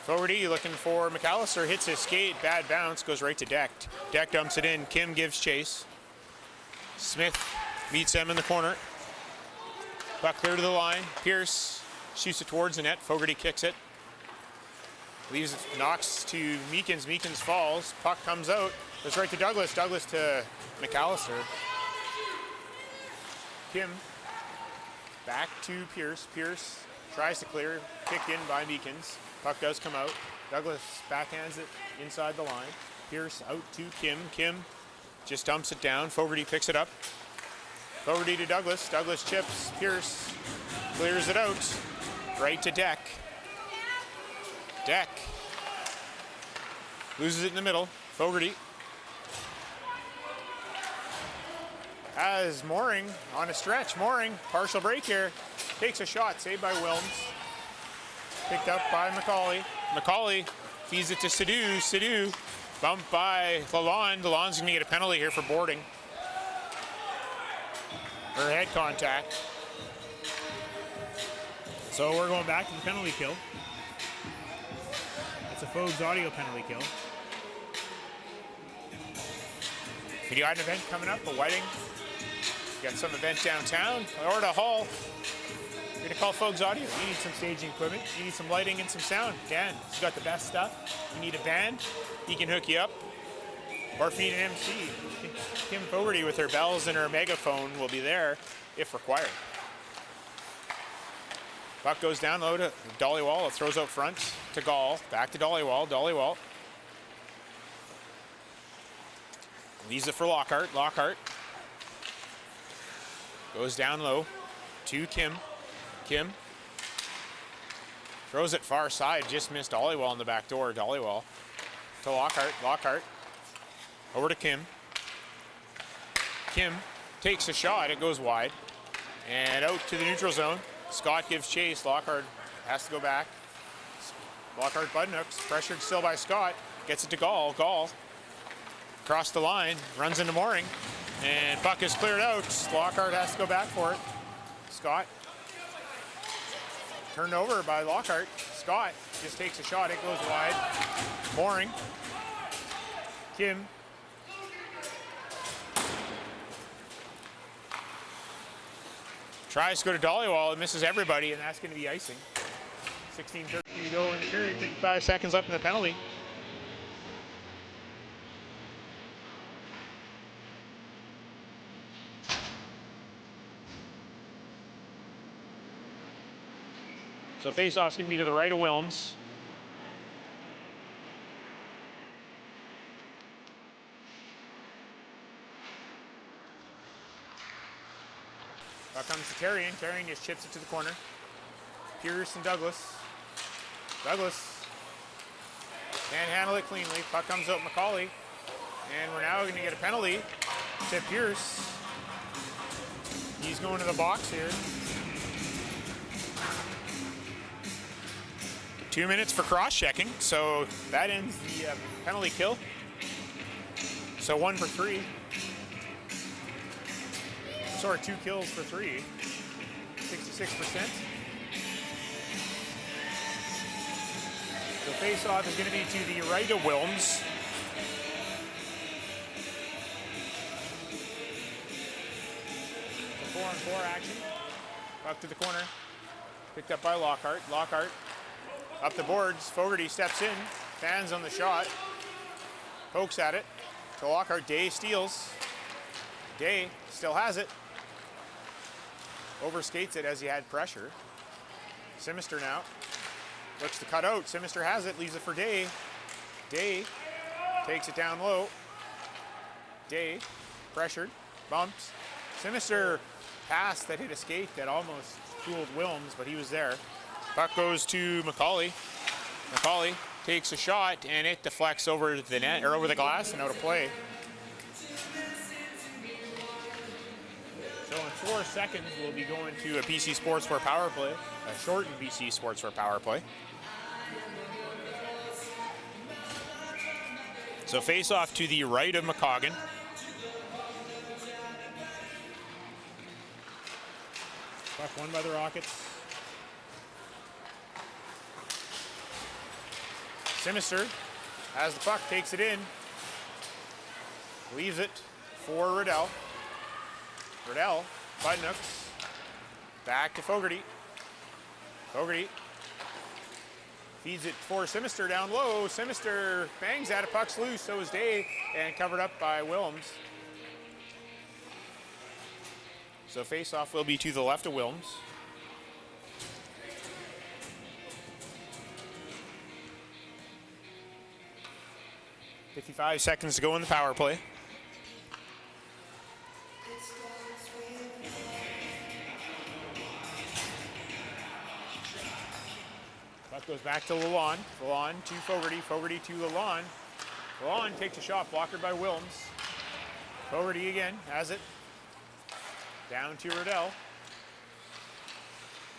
Fogarty looking for McAllister. Hits his skate. Bad bounce. Goes right to Deck. Deck dumps it in. Kim gives chase. Smith meets them in the corner. Puck clear to the line. Pierce shoots it towards the net. Fogarty kicks it. Leaves it, knocks to Meekins. Meekins falls. Puck comes out. Goes right to Douglas. Douglas to McAllister. Kim back to Pierce. Pierce tries to clear. Kicked in by Meekins. Puck does come out. Douglas backhands it inside the line. Pierce out to Kim. Kim just dumps it down. Fogarty picks it up. Fogarty to Douglas. Douglas chips. Pierce clears it out. Right to Deck. Deck loses it in the middle. Fogarty has Mooring on a stretch. Mooring, partial break here. Takes a shot, saved by Wilms. Picked up by McCauley. McCauley feeds it to Sidhu. Sidhu bumped by Lalonde. Lalonde's going to get a penalty here for boarding. Or head contact. So we're going back to the penalty kill. It's a Fogues audio penalty kill. If you got an event coming up, a wedding, got some event downtown, or to Hall, you're gonna call Fogues Audio. You need some staging equipment, you need some lighting and some sound. Dan, he's got the best stuff. You need a band, he can hook you up. Or if you need an MC, Kim Fogarty with her bells and her megaphone will be there if required. Puck goes down low to Dollywall. It throws out front to Gall. Back to Dollywall. Dollywall leaves it for Lockhart. Lockhart goes down low to Kim. Kim throws it far side. Just missed Dollywall in the back door. Dollywall to Lockhart. Lockhart over to Kim. Kim takes a shot. It goes wide and out to the neutral zone. Scott gives chase. Lockhart has to go back. Lockhart buttonhooks. Pressured still by Scott. Gets it to Gall. Gall across the line. Runs into Mooring. And puck is cleared out. Lockhart has to go back for it. Scott turned over by Lockhart. Scott just takes a shot. It goes wide. Mooring. Kim. Tries to go to Dollywall. It misses everybody, and that's going to be icing. 16:30 to go in the period. 55 seconds left in the penalty. So face-off's going to be to the right of Wilms. Now comes to Carrion. Carrion just chips it to the corner. Pierce and Douglas. Douglas can't handle it cleanly. Puck comes out McCauley. And we're now going to get a penalty to Pierce. He's going to the box here. 2 minutes for cross-checking, so that ends the penalty kill. So 1 for 3. Sorry, 2 kills for 3. 66%. So face-off is going to be to the right of Wilms. So 4-on-4 action. Up to the corner. Picked up by Lockhart. Lockhart up the boards. Fogarty steps in. Fans on the shot. Pokes at it. To Lockhart. Day steals. Day still has it. Overskates it as he had pressure. Simister now looks to cut out. Simister has it, leaves it for Day. Day takes it down low. Day, pressured, bumps. Sinister pass that hit a skate that almost fooled Wilms, but he was there. Puck goes to Macaulay. Macaulay takes a shot, and it deflects over the net, or over the glass, and out of play. So in 4 seconds, we'll be going to a BC Sportswear power play, a shortened BC Sportswear power play. So face off to the right of McCoggan. Puck won by the Rockets. Sinister has the puck, takes it in, leaves it for Riddell. Riddell, Budnooks, back to Fogarty. Fogarty feeds it for Sinister down low. Sinister bangs at it, puck's loose, so is Day, and covered up by Wilms. So face-off will be to the left of Wilms. .55 seconds to go in the power play. Puck goes back to Lalonde. Lalonde to Fogarty. Fogarty to Lalonde. Lalonde takes a shot, blocked by Wilms. Fogarty again has it. Down to Riddell.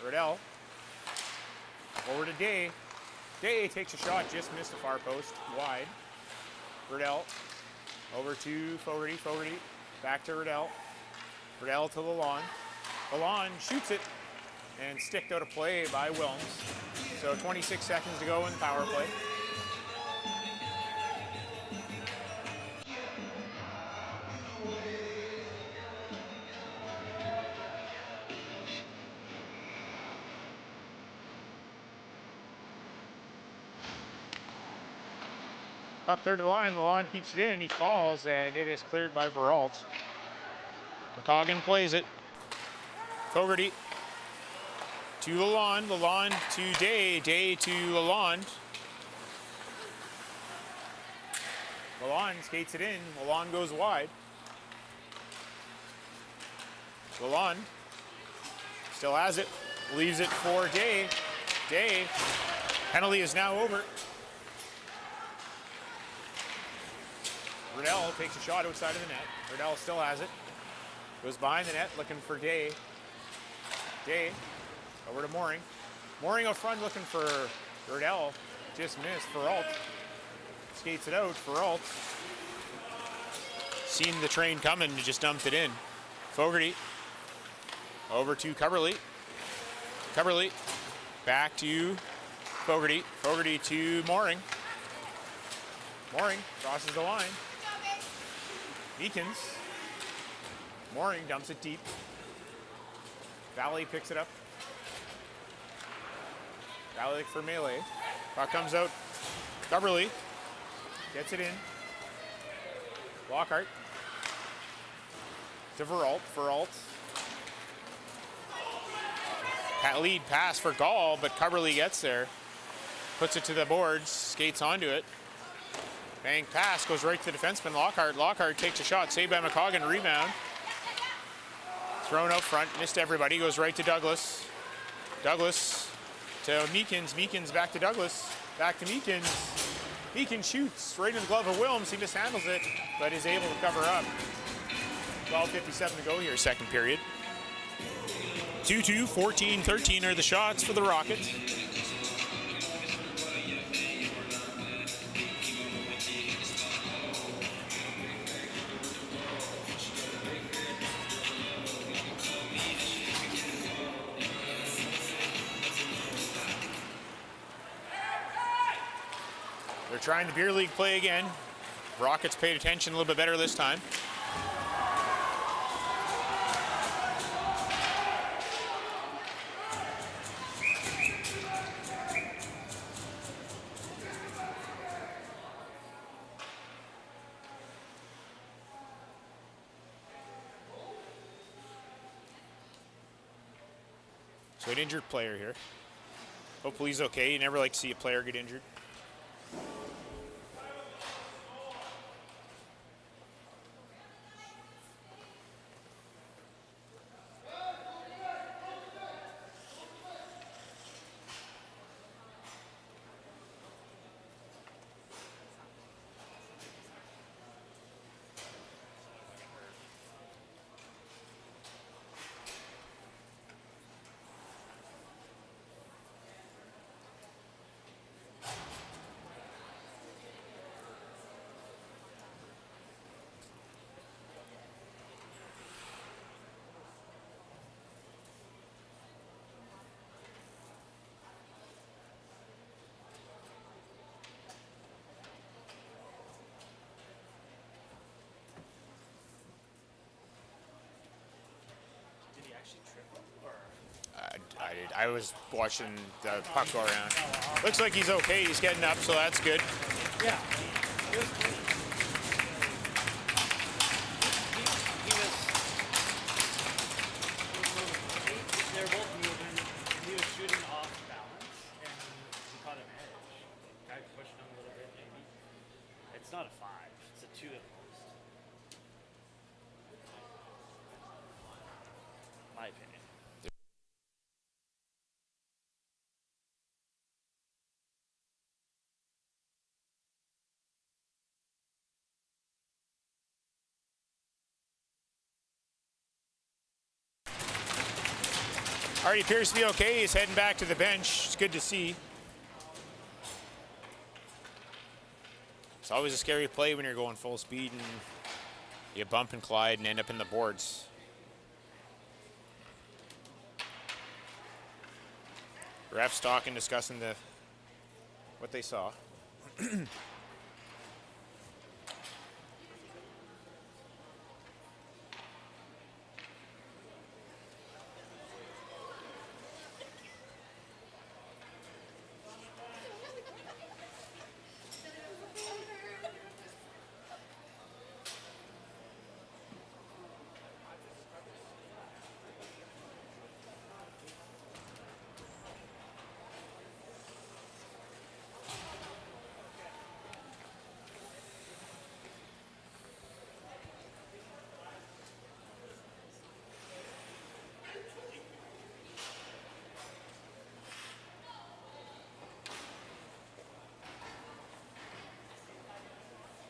Riddell. Over to Day. Day takes a shot, just missed the far post, wide. Riddell. Over to Fogarty. Fogarty. Back to Riddell. Riddell to Lalonde. Lalonde shoots it and sticked out of play by Wilms. So 26 seconds to go in the power play. Up third of the line, Lalonde keeps it in, he falls, and it is cleared by Veralt. McCoggan plays it. Fogarty to Lalonde, Lalonde to Day, Day to Lalonde. Lalonde skates it in, Lalonde goes wide. Lalonde still has it, leaves it for Day. Day, penalty is now over. Riddell takes a shot outside of the net. Riddell still has it. Goes behind the net, looking for Day. Day, over to Mooring. Mooring out front, looking for Riddell. Just missed. Veralt skates it out. Veralt seen the train coming and just dumped it in. Fogarty over to Coverley. Coverley back to Fogarty. Fogarty to Mooring. Mooring crosses the line. Meekins. Mooring dumps it deep. Valley picks it up. Valley for melee. Puck comes out. Coverley gets it in. Lockhart to Veralt. Veralt. Lead pass for Gall, but Coverley gets there. Puts it to the boards. Skates onto it. Bang pass goes right to the defenseman, Lockhart. Lockhart takes a shot, saved by McCoggan, rebound. Thrown out front, missed everybody, goes right to Douglas. Douglas to Meekins, Meekins back to Douglas, back to Meekins. Meekins shoots right in the glove of Wilms, he mishandles it, but is able to cover up. 12:57 to go here, second period. 2-2, 14-13 are the shots for the Rockets. They're trying the beer league play again. Rockets paid attention a little bit better this time. So an injured player here. Hopefully he's okay. You never like to see a player get injured. I was watching the puck go around. Looks like he's okay. He's getting up, so that's good. Yeah. He was, they were both moving. He was shooting off balance, and he caught an edge. Guy pushed him a little bit, maybe. It's not a 5. It's a 2 at most. My opinion. Already appears to be okay. He's heading back to the bench. It's good to see. It's always a scary play when you're going full speed and you bump and collide and end up in the boards. Refs talking, discussing what they saw.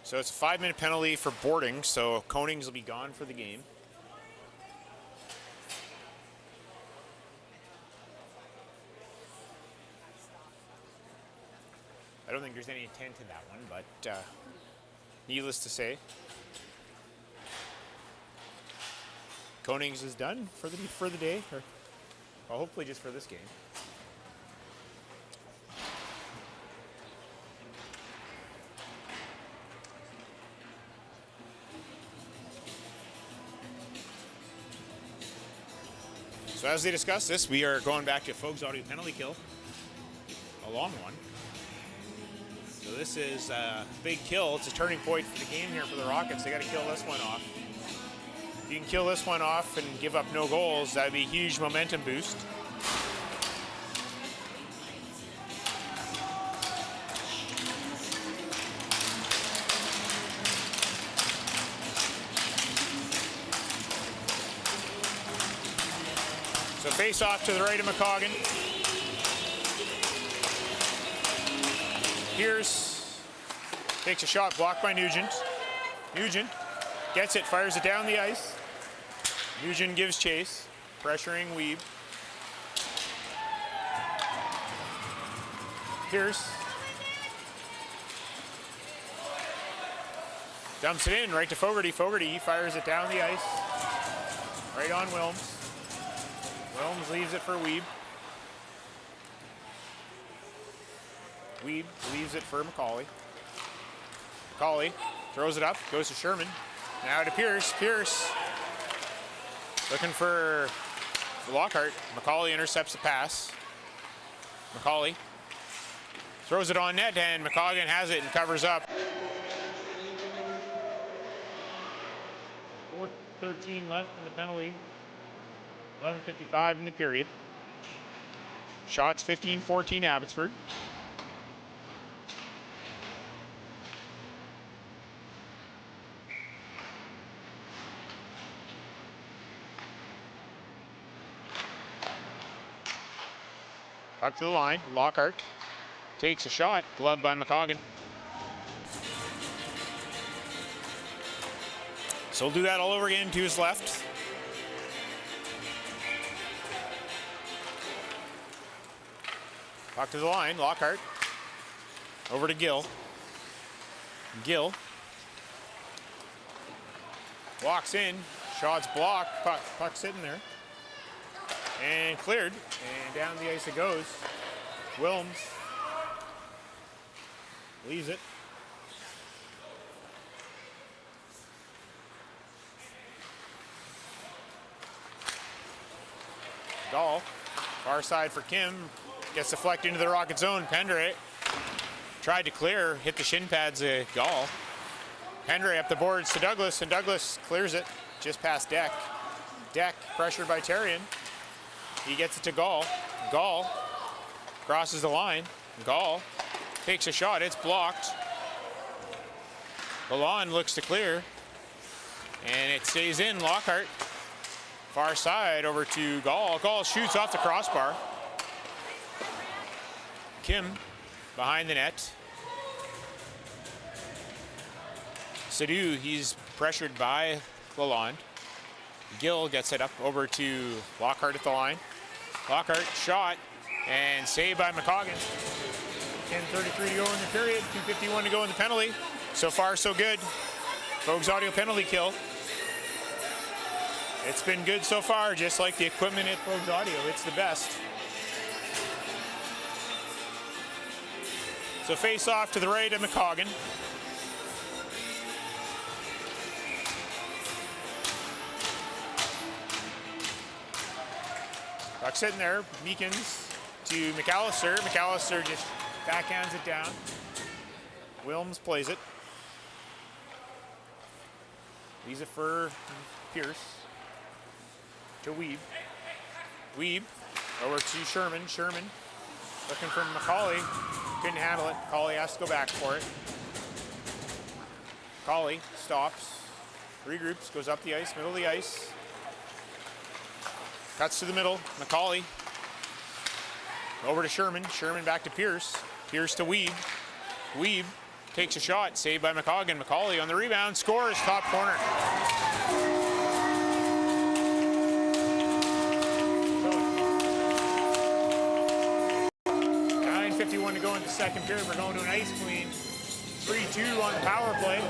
So it's a 5-minute penalty for boarding, so Konings will be gone for the game. I don't think there's any intent in that one, but needless to say, Konings is done for the day, or well, hopefully just for this game. So as they discuss this, we are going back to Fogue's audio penalty kill, a long one. So this is a big kill. It's a turning point for the game here for the Rockets. They got to kill this one off. If you can kill this one off and give up no goals, that'd be a huge momentum boost. So face off to the right of McCoggan. Pierce takes a shot blocked by Nugent. Nugent gets it, fires it down the ice. Nugent gives chase, pressuring Weeb. Pierce dumps it in right to Fogarty. Fogarty fires it down the ice, right on Wilms. Wilms leaves it for Weeb. Weeb leaves it for McCauley. McCauley throws it up, goes to Sherman. Now to Pierce. Pierce looking for Lockhart. McCauley intercepts the pass. McCauley throws it on net, and McCoggan has it and covers up. 4:13 left in the penalty. 11:55 in the period. Shots 15-14 Abbotsford. Puck to the line. Lockhart takes a shot. Gloved by McCoggan. So he'll do that all over again to his left. Puck to the line. Lockhart. Over to Gill. Gill. Walks in. Shot's blocked. Puck sitting there. And cleared. And down the ice it goes. Wilms leaves it. Dahl Far side for Kim. Gets deflected into the Rocket zone. Pendre tried to clear, hit the shin pads of Gall. Pendre up the boards to Douglas, and Douglas clears it just past Deck. Deck pressured by Terrian. He gets it to Gall. Gall crosses the line. Gall takes a shot. It's blocked. Lalonde looks to clear, and it stays in. Lockhart far side over to Gall. Gall shoots off the crossbar. Kim behind the net. Sadu, he's pressured by Lalonde. Gill gets it up over to Lockhart at the line. Lockhart shot and saved by McCoggin. 10:33 to go in the period, 2:51 to go in the penalty. So far, so good. Fogues Audio penalty kill. It's been good so far, just like the equipment at Fogues Audio. It's the best. So face off to the right of McCoggin. Puck sitting there. Meekins to McAllister. McAllister just backhands it down. Wilms plays it. Leaves it for Pierce. To Weeb. Weeb over to Sherman. Sherman looking for McCauley. Couldn't handle it. McCauley has to go back for it. McCauley stops. Regroups. Goes up the ice. Middle of the ice. Cuts to the middle. McCauley. Over to Sherman. Sherman back to Pierce. Pierce to Weeb. Weeb takes a shot. Saved by McCoggin. McCauley on the rebound. Scores. Top corner. 9:51 to go in the second period. We're going to an ice clean. 3-2 on the power play.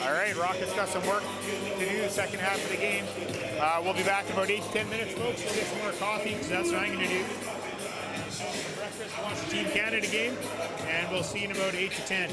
All right, Rockets got some work to do the second half of the game. We'll be back in about 8 to 10 minutes, folks. We'll get some more coffee, because that's what I'm going to do. Breakfast, watch the Team Canada game, and we'll see you in about 8 to 10.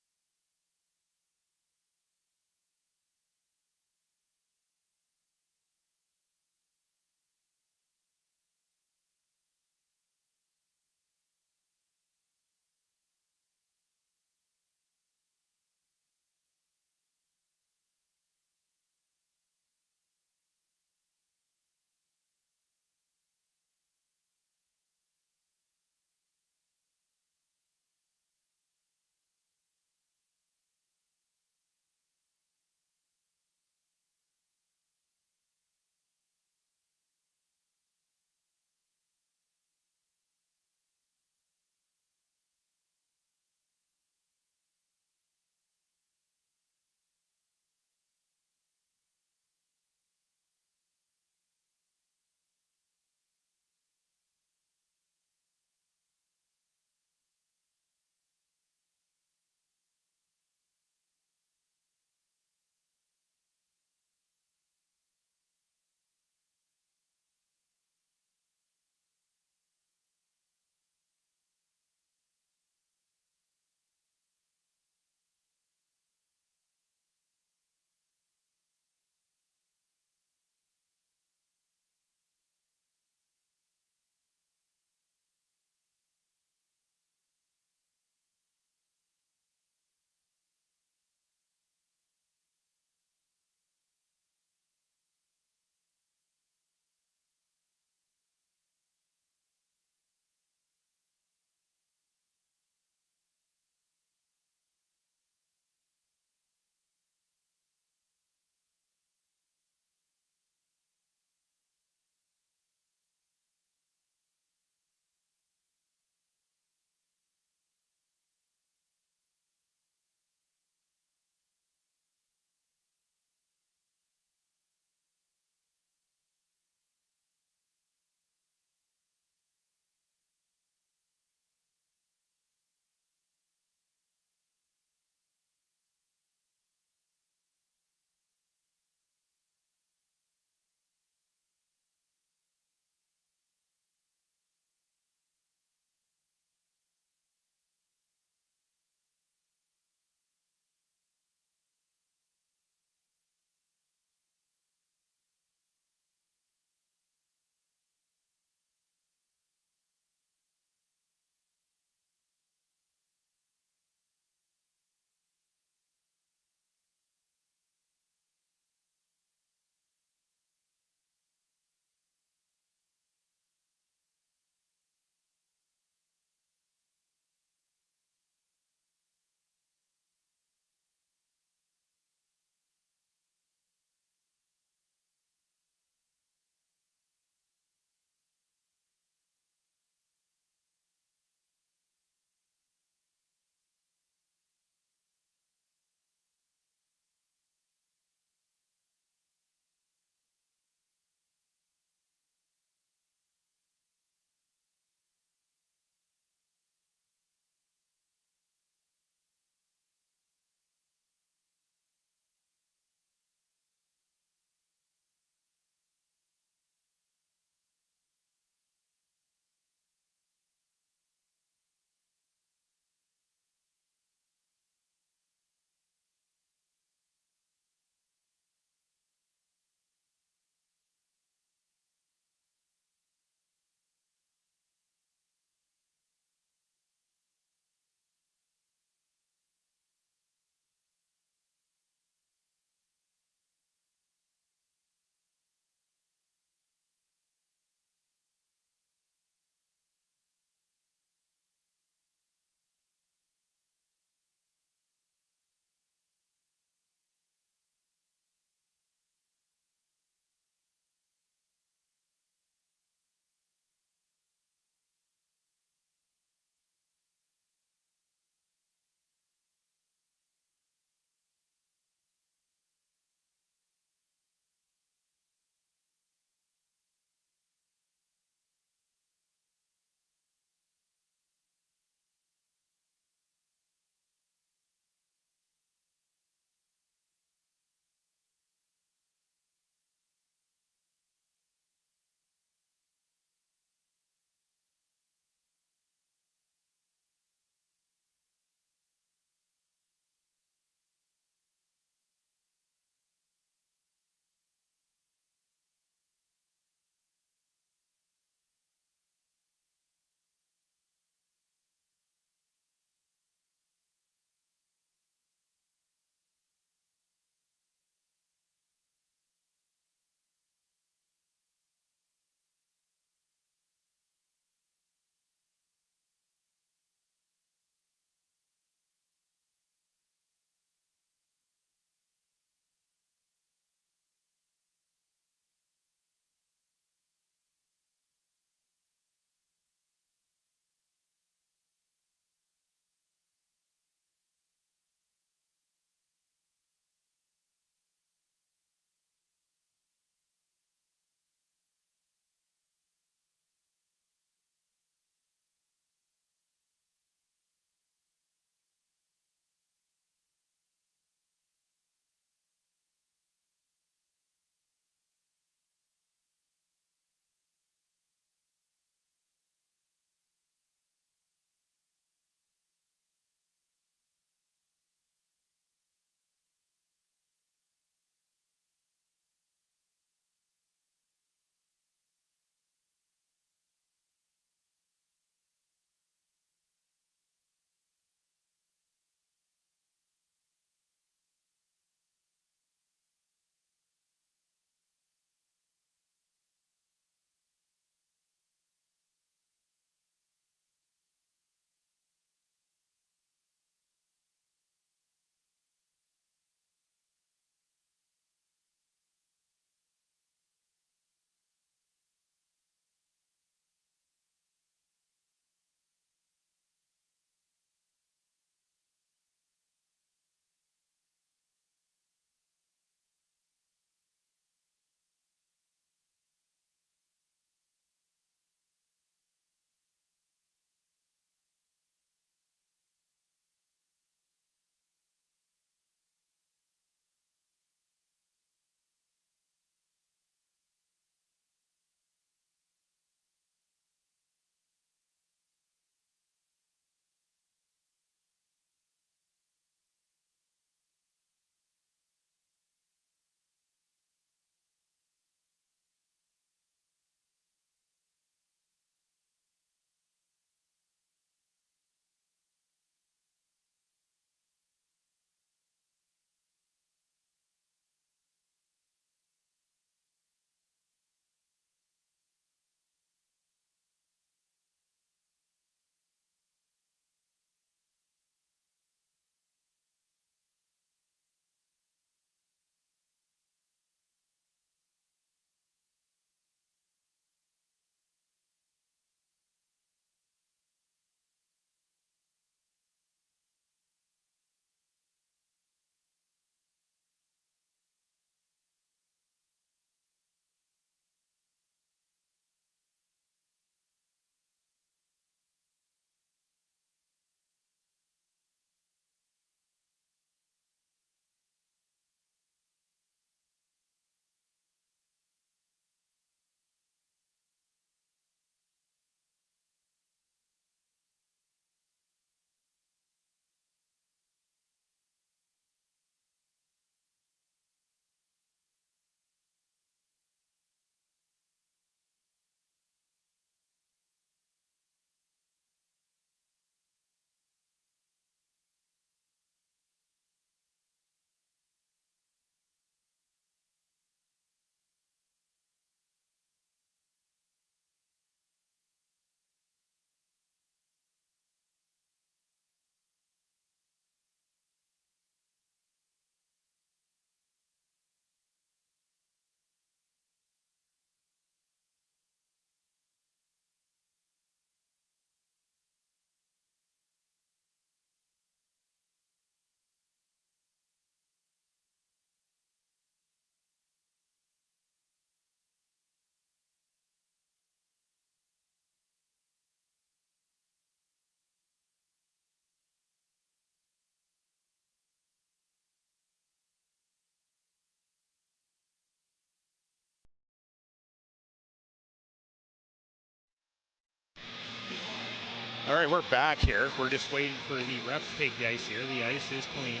All right, we're back here. We're just waiting for the refs to take the ice here. The ice is clean.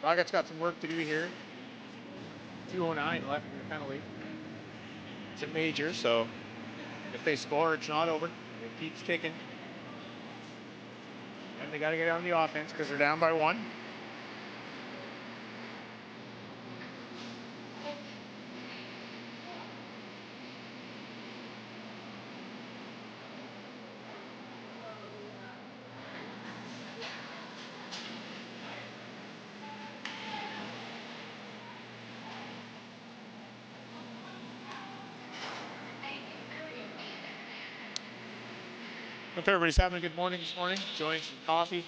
Rockets got some work to do here. 2:09 left in the penalty. It's a major, so if they score, it's not over. It keeps ticking. And they got to get on the offense because they're down by 1. Hope everybody's having a good morning this morning. Enjoying some coffee.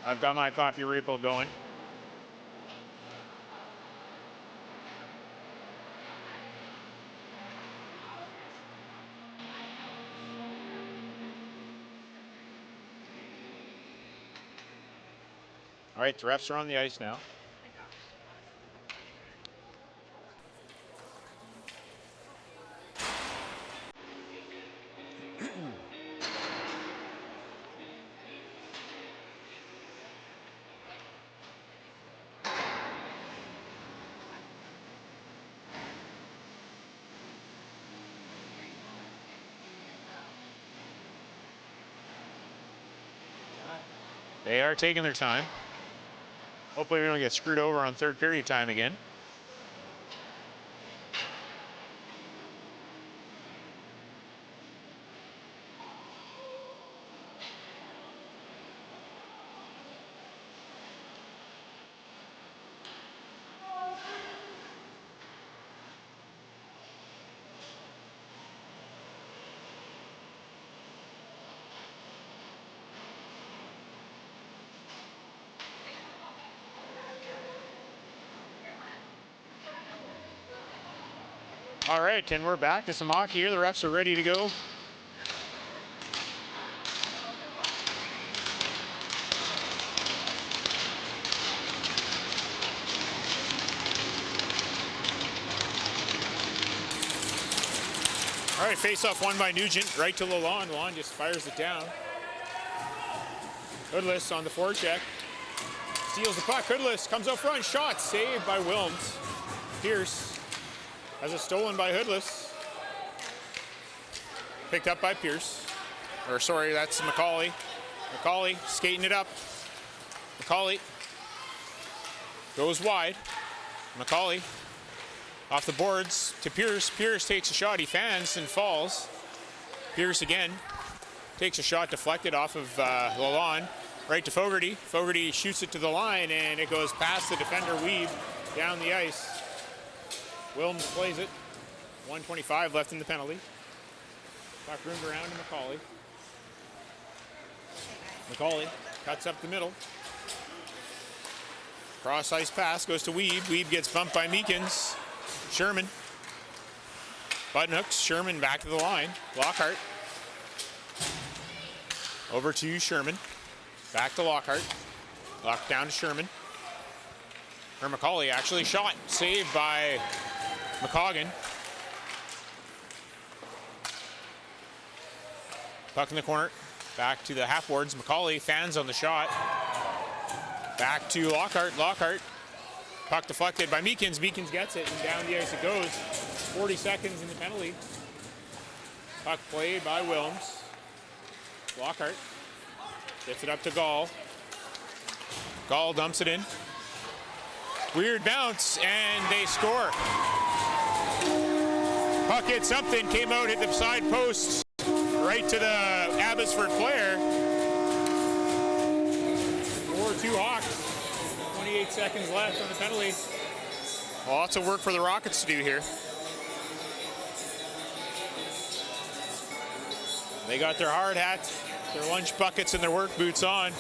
I've got my coffee refill going. All right, the refs are on the ice now. They are taking their time. Hopefully we don't get screwed over on third period time again. All right, and we're back to some hockey here. The refs are ready to go. All right, face-off won by Nugent, right to Lalonde. Lalonde just fires it down. Hoodless on the forecheck. Steals the puck. Hoodless comes out front. Shot saved by Wilms. Pierce has it stolen by Hoodless. Picked up by Pierce. Or sorry, that's McCauley. McCauley skating it up. McCauley goes wide. McCauley off the boards to Pierce. Pierce takes a shot. He fans and falls. Pierce again takes a shot deflected off of Lalonde. Right to Fogarty. Fogarty shoots it to the line and it goes past the defender Weeb down the ice. Wilms plays it. 1:25 left in the penalty. Puck roomed around to McCauley. McCauley cuts up the middle. Cross ice pass goes to Weeb. Weeb gets bumped by Meekins. Sherman. Button hooks. Sherman back to the line. Lockhart. Over to Sherman. Back to Lockhart. Locked down to Sherman. Or McCauley actually shot. Saved by McCoggan. Puck in the corner. Back to the half boards. McCauley fans on the shot. Back to Lockhart. Lockhart. Puck deflected by Meekins. Meekins gets it and down the ice it goes. 40 seconds in the penalty. Puck played by Wilms. Lockhart gets it up to Gall. Gall dumps it in. Weird bounce and they score. Puck hit something, came out, hit the side post right to the Abbotsford player. 4-2 Hawks. 28 seconds left on the penalty. Lots of work for the Rockets to do here. They got their hard hats, their lunch buckets, and their work boots on.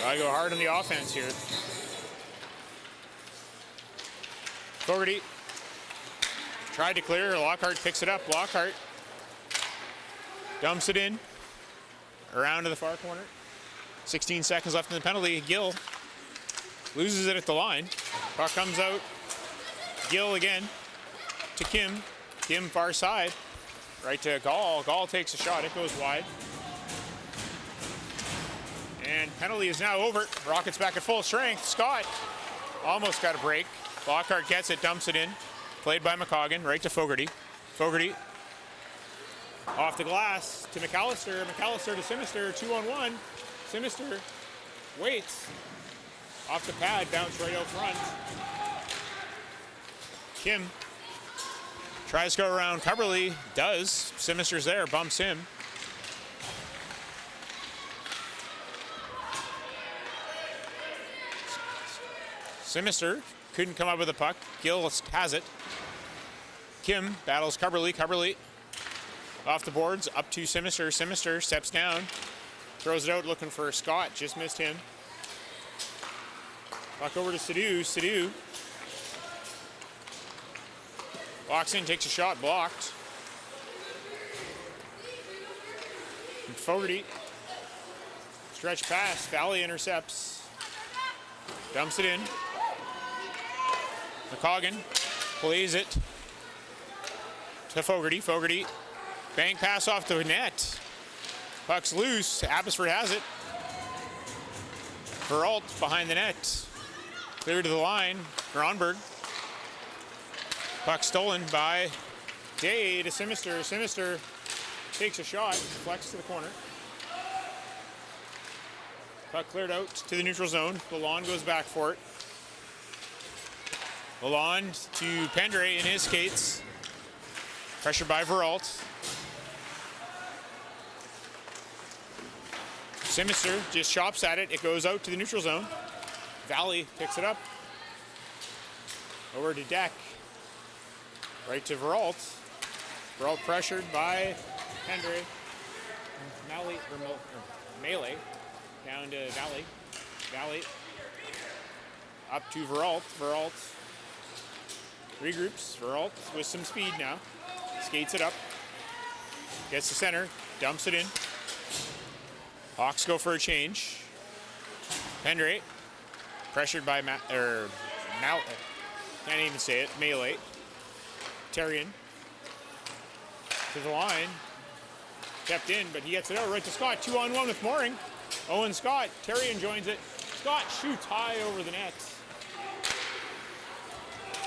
Gotta go hard on the offense here. Fogarty tried to clear. Lockhart picks it up. Lockhart dumps it in. Around to the far corner. 16 seconds left in the penalty. Gill loses it at the line. Puck comes out. Gill again to Kim. Kim far side. Right to Gall. Gall takes a shot. It goes wide. And penalty is now over. Rockets back at full strength. Scott almost got a break. Lockhart gets it, dumps it in. Played by McCoggan, right to Fogarty. Fogarty off the glass to McAllister. McAllister to Sinister, 2-on-1. Sinister waits. Off the pad, bounce right out front. Kim tries to go around Cubberly, does. Sinister's there, bumps him. Sinister couldn't come up with a puck. Gill has it. Kim battles Cubberly. Cubberly off the boards, up to Sinister. Sinister steps down, throws it out looking for Scott. Just missed him. Puck over to Sadu. Sadu walks in, takes a shot, blocked. And Fogarty stretch pass. Valley intercepts. Dumps it in. McCoggan plays it to Fogarty. Fogarty, bank pass off the net. Puck's loose. Abbotsford has it. Veralt behind the net. Clear to the line. Gronberg. Puck stolen by Day to Sinister. Sinister takes a shot. Deflects to the corner. Puck cleared out to the neutral zone. Lalonde goes back for it. Lalonde to Pendray in his skates. Pressured by Veralt. Sinister just chops at it. It goes out to the neutral zone. Valley picks it up. Over to Deck. Right to Veralt. Veralt pressured by Pendray. Melee. Down to Valley. Valley. Up to Veralt. Veralt regroups. Veralt with some speed now. Skates it up. Gets to center. Dumps it in. Hawks go for a change. Pendray. Pressured by can't even say it. Melee. Terrian. To the line. Kept in, but he gets it out right to Scott. 2-on-1 with Mooring. Owen Scott. Terrian joins it. Scott shoots high over the net.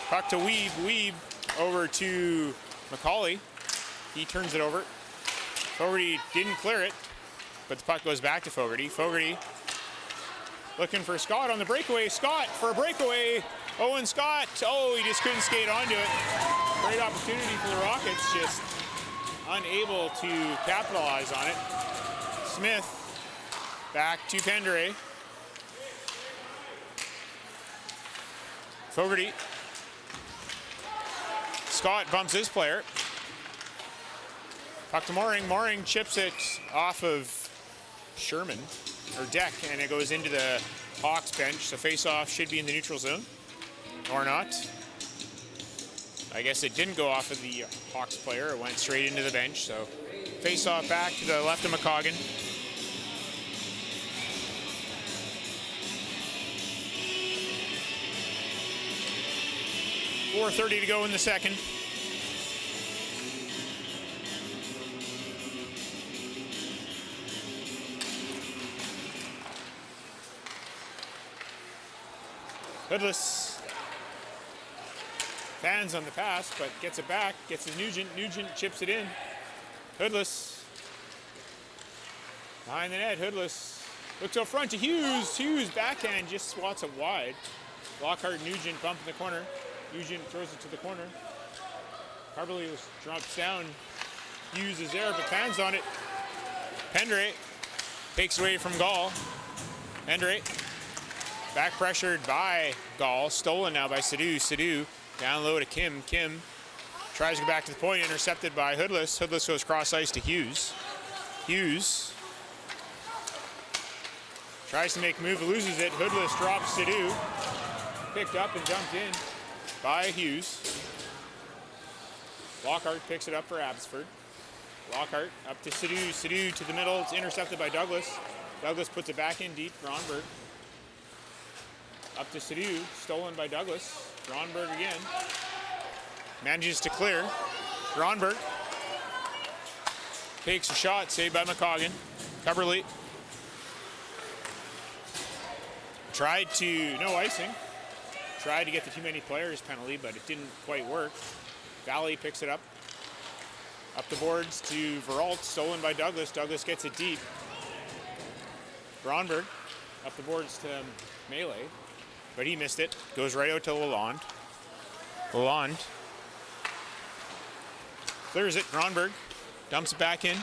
Puck to Weeb. Weeb over to McCauley. He turns it over. Fogarty didn't clear it, but the puck goes back to Fogarty. Fogarty looking for Scott on the breakaway. Scott for a breakaway. Owen Scott. Oh, he just couldn't skate onto it. Great opportunity for the Rockets, just unable to capitalize on it. Smith back to Pendray. Fogarty. Scott bumps his player. Puck to Mooring. Mooring chips it off of Sherman, or Deck, and it goes into the Hawks bench. So face-off should be in the neutral zone, or not. I guess it didn't go off of the Hawks player. It went straight into the bench. So face-off back to the left of McCoggan. .4:30 to go in the second. Hoodless. Fans on the pass, but gets it back. Gets to Nugent. Nugent chips it in. Hoodless. Behind the net, Hoodless. Looks up front to Hughes. Hughes backhand just swats it wide. Lockhart, Nugent bump in the corner. Nugent throws it to the corner. Carberly drops down. Hughes is there, but fans on it. Pendray takes away from Gall. Pendray. Back pressured by Gall. Stolen now by Sadu. Sadu down low to Kim. Kim tries to go back to the point. Intercepted by Hoodless. Hoodless goes cross ice to Hughes. Hughes Tries to make a move, loses it. Hoodless drops Sidhu. Picked up and dumped in by Hughes. Lockhart picks it up for Abbotsford. Lockhart up to Sidhu. Sidhu to the middle. It's intercepted by Douglas. Douglas puts it back in deep. Gronberg. Up to Sidhu. Stolen by Douglas. Gronberg again. Manages to clear. Gronberg takes a shot. Saved by McCoggan. Coverley. Tried to, no icing. Tried to get the too many players penalty, but it didn't quite work. Valley picks it up. Up the boards to Veralt, stolen by Douglas. Douglas gets it deep. Gronberg up the boards to Melee, but he missed it. Goes right out to Lalonde. Lalonde clears it. Gronberg dumps it back in.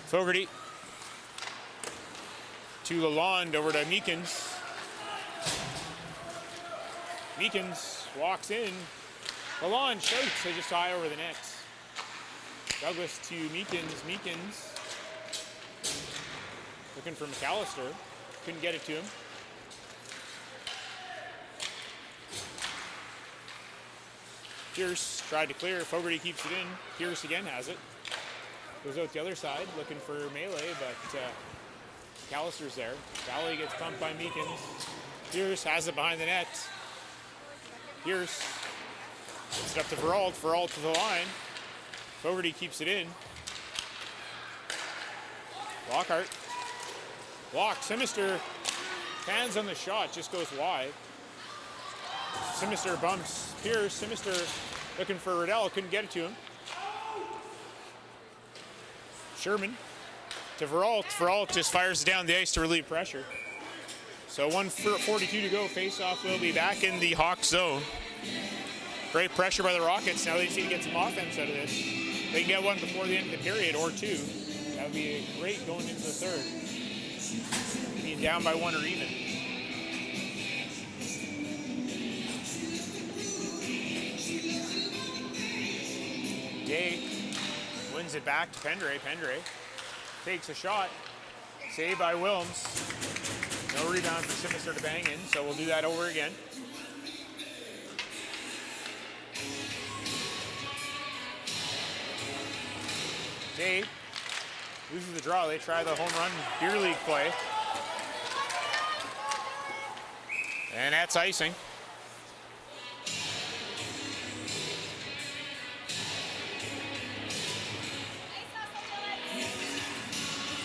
Fogarty to Lalonde, over to Meekins. Meekins walks in. Lalonde shoots just high over the net. Douglas to Meekins. Meekins looking for McAllister. Couldn't get it to him. Pierce tried to clear. Fogarty keeps it in. Pierce again has it. Goes out the other side looking for Melee, but McAllister's there. Valley gets pumped by Meekins. Pierce has it behind the net. Pierce puts it up to Veralt. Veralt to the line. Fogarty keeps it in. Lockhart. Block. Simister. Fans on the shot. Just goes wide. Simister bumps Pierce. Simister looking for Riddell. Couldn't get it to him. Sherman to Veralt. Veralt just fires it down the ice to relieve pressure. So 1:42 to go. Face-off will be back in the Hawks zone. Great pressure by the Rockets. Now they just need to get some offense out of this. They can get one before the end of the period, or two. That would be great going into the third. Being down by one or even. Day wins it back to Pendre. Pendre takes a shot. Saved by Wilms. No rebound for Simister to bang in, so we'll do that over again. Day loses the draw. They try the home run beer league play. And that's icing.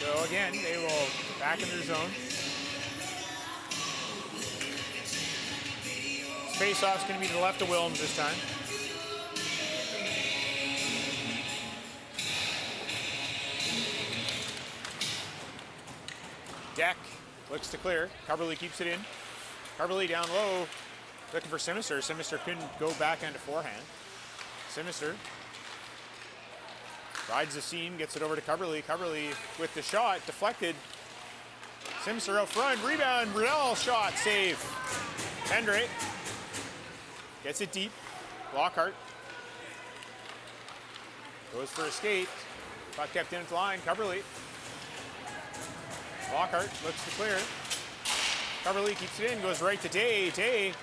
So again, they will back in their zone. Face-off's going to be to the left of Wilms this time. Deck looks to clear. Coverley keeps it in. Coverley down low, looking for Simister. Simister couldn't go back into forehand. Simister rides the seam, gets it over to Coverley. Coverley with the shot, deflected. Simister out front, rebound, Riddell shot, save. Pendre gets it deep. Lockhart goes for a skate. Puck kept in at the line. Coverley. Lockhart looks to clear. Coverley keeps it in, goes right to Day. Day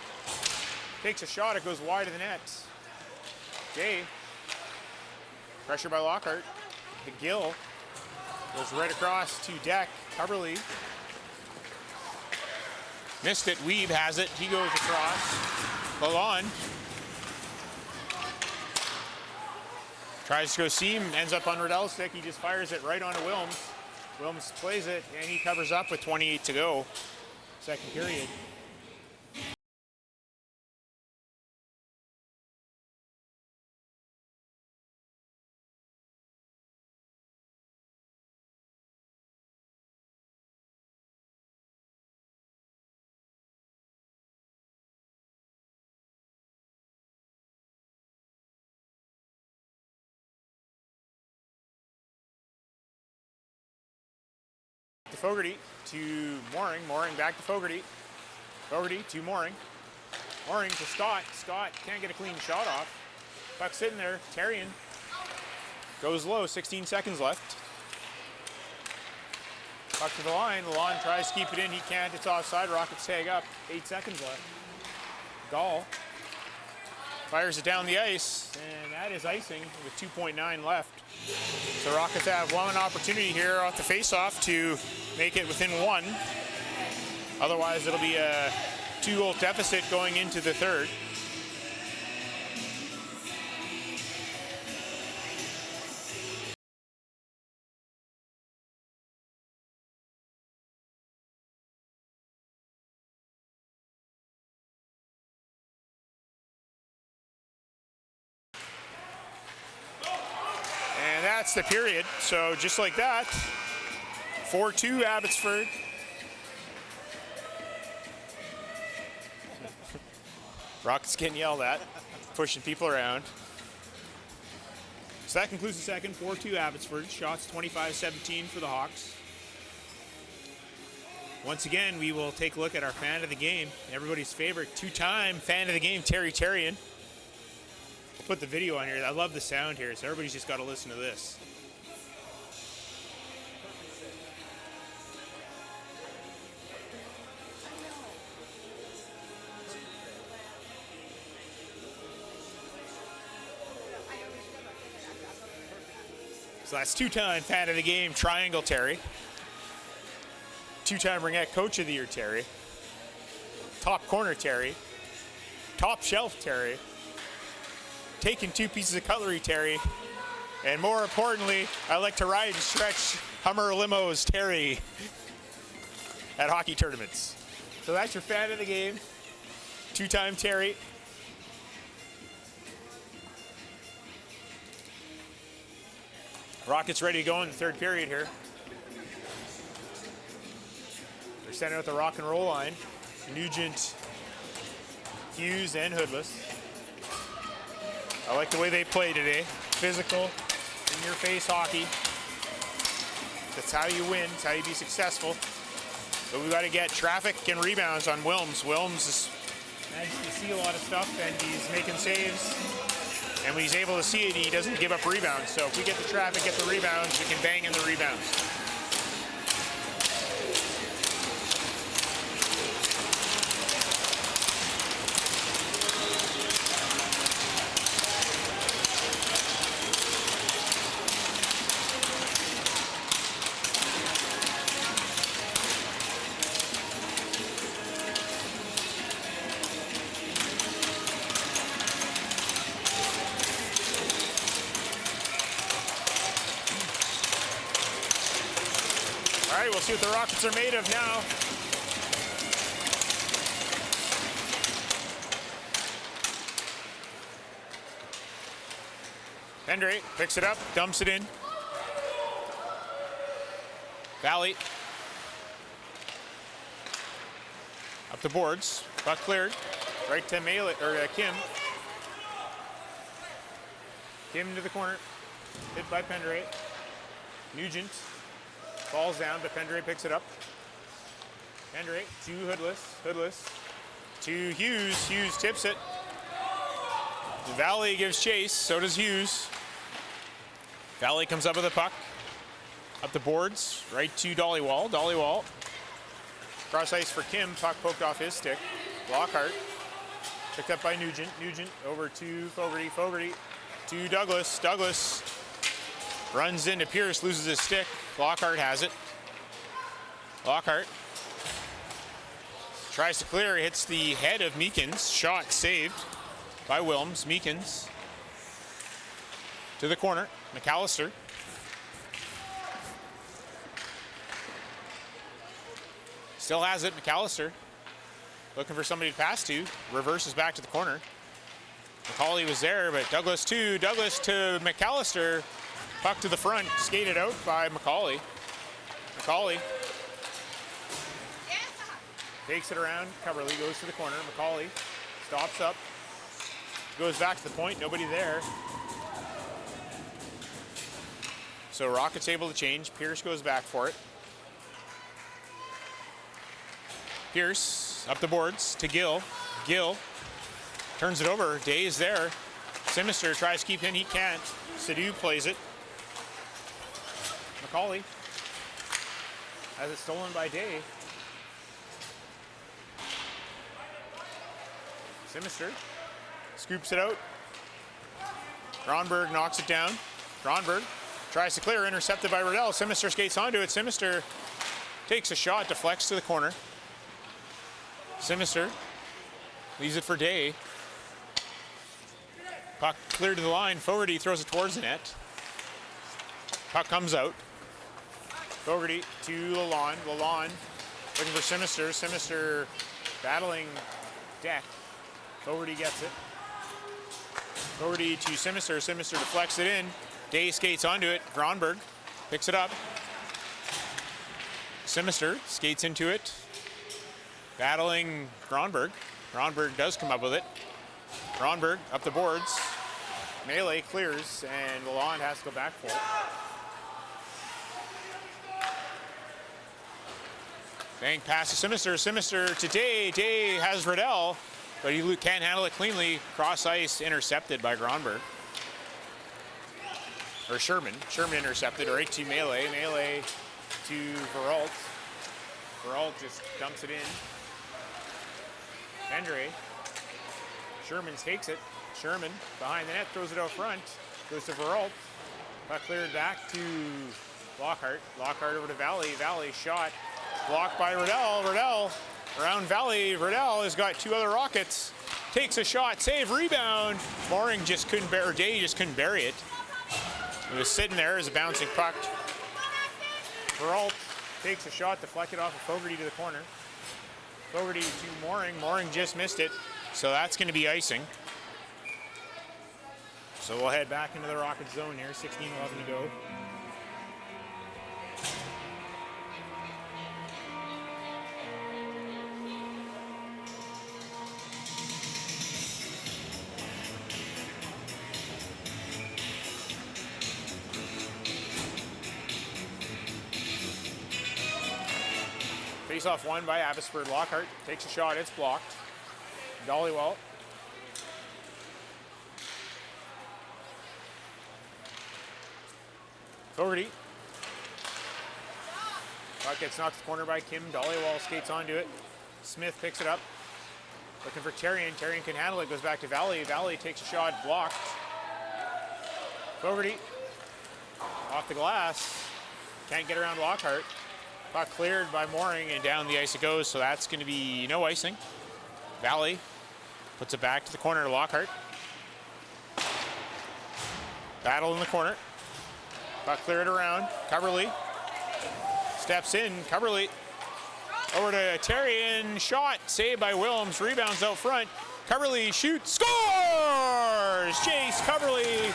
takes a shot, it goes wide of the net. Day, pressure by Lockhart. Gill goes right across to Deck. Coverley missed it. Weeb has it. He goes across. Lalonde tries to go seam, ends up on Riddell's stick. He just fires it right onto Wilms. Wilms plays it, and he covers up with 28 to go. Second period. To Fogarty, to Mooring. Mooring back to Fogarty. Fogarty to Mooring. Mooring to Scott. Scott can't get a clean shot off. Puck sitting there. Terrian goes low. 16 seconds left. Puck to the line. Lalonde tries to keep it in. He can't. It's offside. Rockets tag up. 8 seconds left. Gall fires it down the ice, and that is icing with 2.9 left. So Rockets have one opportunity here off the faceoff to make it within 1. Otherwise, it'll be a 2-goal deficit going into the third. And that's the period. So just like that, 4-2 Abbotsford. Rockets getting yelled at, pushing people around. So that concludes the second, 4-2 Abbotsford. Shots 25-17 for the Hawks. Once again, we will take a look at our fan of the game. Everybody's favorite two-time fan of the game, Terry Terrian. I'll put the video on here. I love the sound here, so everybody's just got to listen to this. So that's two-time fan of the game, Triangle Terry. Two-time Ringette Coach of the Year, Terry. Top corner Terry. Top shelf Terry. Taking 2 pieces of cutlery Terry. And more importantly, I like to ride and stretch Hummer limos Terry at hockey tournaments. So that's your fan of the game. Two-time Terry. Rockets ready to go in the third period here. They're sending out the rock and roll line. Nugent, Hughes, and Hoodless. I like the way they play today. Physical, in-your-face hockey. That's how you win. That's how you be successful. But we've got to get traffic and rebounds on Wilms. Wilms is managed to see a lot of stuff, and he's making saves. And when he's able to see it, he doesn't give up rebounds. So if we get the traffic, get the rebounds, we can bang in the rebounds. All right, we'll see what the Rockets are made of now. Pendre picks it up, dumps it in. Valley. Up the boards. Puck cleared. Right to Kim. Kim to the corner. Hit by Pendre. Nugent. Falls down, but Pendre picks it up. Pendre to Hoodless. Hoodless to Hughes. Hughes tips it. Valley gives chase, so does Hughes. Valley comes up with the puck. Up the boards, right to Dollywall. Dollywall. Cross ice for Kim. Puck poked off his stick. Lockhart. Picked up by Nugent. Nugent over to Fogarty. Fogarty to Douglas. Douglas runs into Pierce, loses his stick. Lockhart has it. Lockhart tries to clear, hits the head of Meekins. Shot saved by Wilms. Meekins to the corner. McAllister. Still has it. McAllister looking for somebody to pass to. Reverses back to the corner. McCauley was there, but Douglas to McAllister. Puck to the front, skated out by McCauley. McCauley takes it around. Coverly goes to the corner. McCauley stops up, goes back to the point. Nobody there. So Rockets able to change. Pierce goes back for it. Pierce up the boards to Gill. Gill turns it over. Day is there. Sinister tries to keep in. He can't. Sadu plays it. McCauley As it's stolen by Day. Simister scoops it out. Gronberg knocks it down. Gronberg tries to clear, intercepted by Riddell. Simister skates onto it. Simister takes a shot, deflects to the corner. Simister leaves it for Day. Puck cleared to the line. Fogarty throws it towards the net. Puck comes out. Fogarty to Lalonde. Lalonde looking for Simister. Simister battling Deck. Fogarty gets it. Fogarty to Simister. Simister deflects it in. Day skates onto it. Gronberg picks it up. Simister skates into it. Battling Gronberg. Gronberg does come up with it. Gronberg up the boards. Melee clears, and Lalonde has to go back for it. Bank pass to Simister. Simister to Day. Day has Riddell, but he can't handle it cleanly. Cross ice intercepted by Gronberg. Or Sherman. Sherman intercepted right to Melee. Melee to Veralt. Veralt just dumps it in. Andre. Sherman takes it. Sherman behind the net, throws it out front. Goes to Veralt. Puck cleared back to Lockhart. Lockhart over to Valley. Valley shot. Blocked by Riddell. Riddell around Valley. Riddell has got two other Rockets. Takes a shot. Save. Rebound. Mooring just couldn't bear, or Day just couldn't bury it. It was sitting there as a bouncing puck. Veralt takes a shot, deflected off of Fogarty to the corner. Fogarty to Mooring. Mooring just missed it. So that's going to be icing. So we'll head back into the Rocket zone here. 16-11 to go. Face-off won by Abbotsford. Lockhart takes a shot. It's blocked. Dollywell. Fogarty. Puck gets knocked to the corner by Kim. Dollywall skates onto it. Smith picks it up. Looking for Terrian. Terrian can handle it. Goes back to Valley. Valley takes a shot. Blocked. Fogarty. Off the glass. Can't get around Lockhart. Puck cleared by Mooring, and down the ice it goes, so that's going to be no icing. Valley puts it back to the corner to Lockhart. Battle in the corner. Puck cleared around. Coverley steps in. Coverley over to Terrian. Shot saved by Wilms. Rebounds out front. Coverley shoots. Scores! Jace Coverley.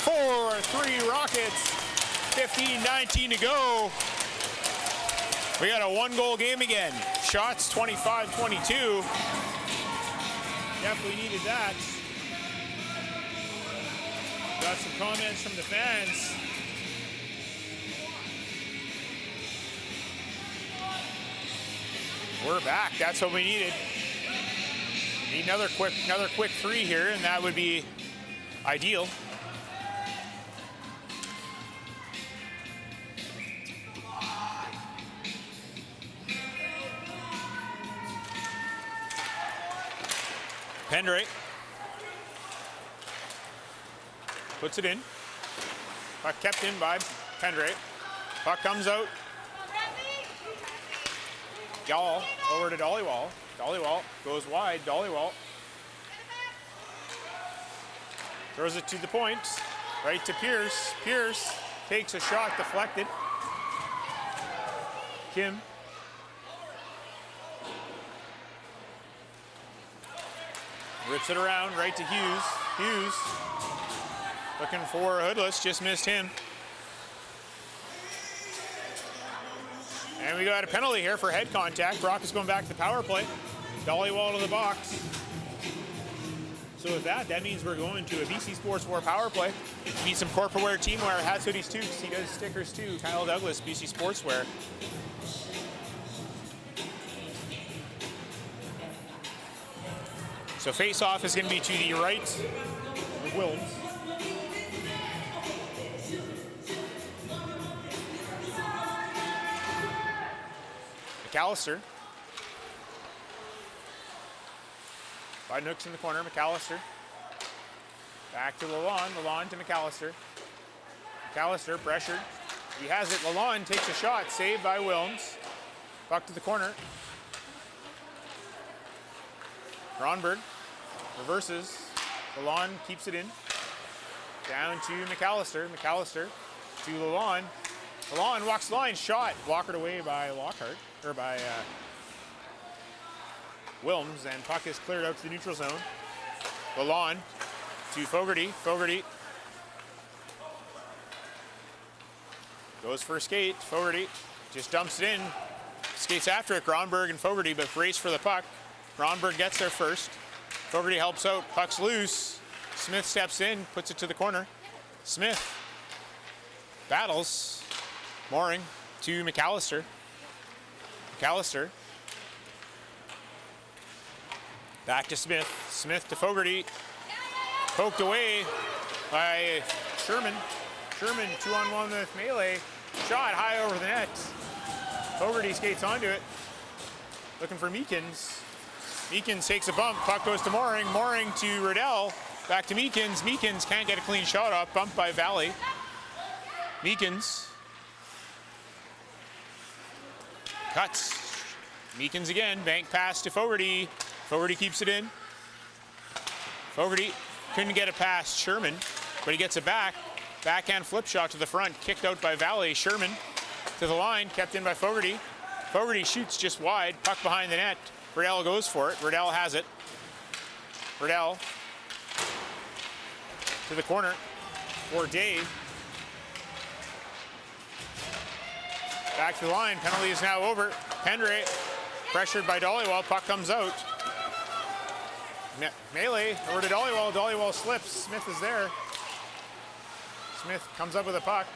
4-3 Rockets. 15-19 to go. We got a one-goal game again. Shots 25-22. Definitely needed that. Got some comments from the fans. We're back. That's what we needed. Need another quick three here, and that would be ideal. Pendray puts it in. Puck kept in by Pendray. Puck comes out. Gall over to Dollywall. Dollywall goes wide. Dollywall throws it to the point. Right to Pierce. Pierce takes a shot, deflected. Kim. Rips it around, right to Hughes. Hughes looking for Hoodless, just missed him. And we got a penalty here for head contact. Brock is going back to the power play. Dollywall to the box. So with that, that means we're going to a BC Sports War power play. Need some corporate wear, team wear, hats, hoodies too, because he does stickers too. Kyle Douglas, BC Sportswear. So face-off is going to be to the right of Wilms. McAllister. Biden hooks in the corner, McAllister. Back to Lalonde, Lalonde to McAllister. McAllister pressured. He has it, Lalonde takes a shot, saved by Wilms. Puck to the corner. Ronberg reverses. Lalonde keeps it in. Down to McAllister. McAllister to Lalonde. Lalonde walks the line, shot. Blockered away by Lockhart, or by Wilms, and puck is cleared out to the neutral zone. Lalonde to Fogarty. Fogarty goes for a skate. Fogarty just dumps it in. Skates after it. Gronberg and Fogarty, but race for the puck. Gronberg gets there first. Fogarty helps out. Puck's loose. Smith steps in, puts it to the corner. Smith battles. Mooring to McAllister. McAllister. Back to Smith. Smith to Fogarty. Poked away by Sherman. Sherman 2-on-1 with Melee. Shot high over the net. Fogarty skates onto it. Looking for Meekins. Meekins takes a bump. Puck goes to Mooring. Mooring to Riddell. Back to Meekins. Meekins can't get a clean shot off. Bumped by Valley. Meekins. Cuts. Meekins again. Bank pass to Fogarty. Fogarty keeps it in. Fogarty couldn't get it past Sherman, but he gets it back. Backhand flip shot to the front. Kicked out by Valley. Sherman to the line. Kept in by Fogarty. Fogarty shoots just wide. Puck behind the net. Riddell goes for it. Riddell has it. Riddell to the corner for Dave. Back to the line. Penalty is now over. Pendre pressured by Dollywall. Puck comes out. Melee over to Dollywall. Dollywall slips. Smith is there. Smith comes up with a puck.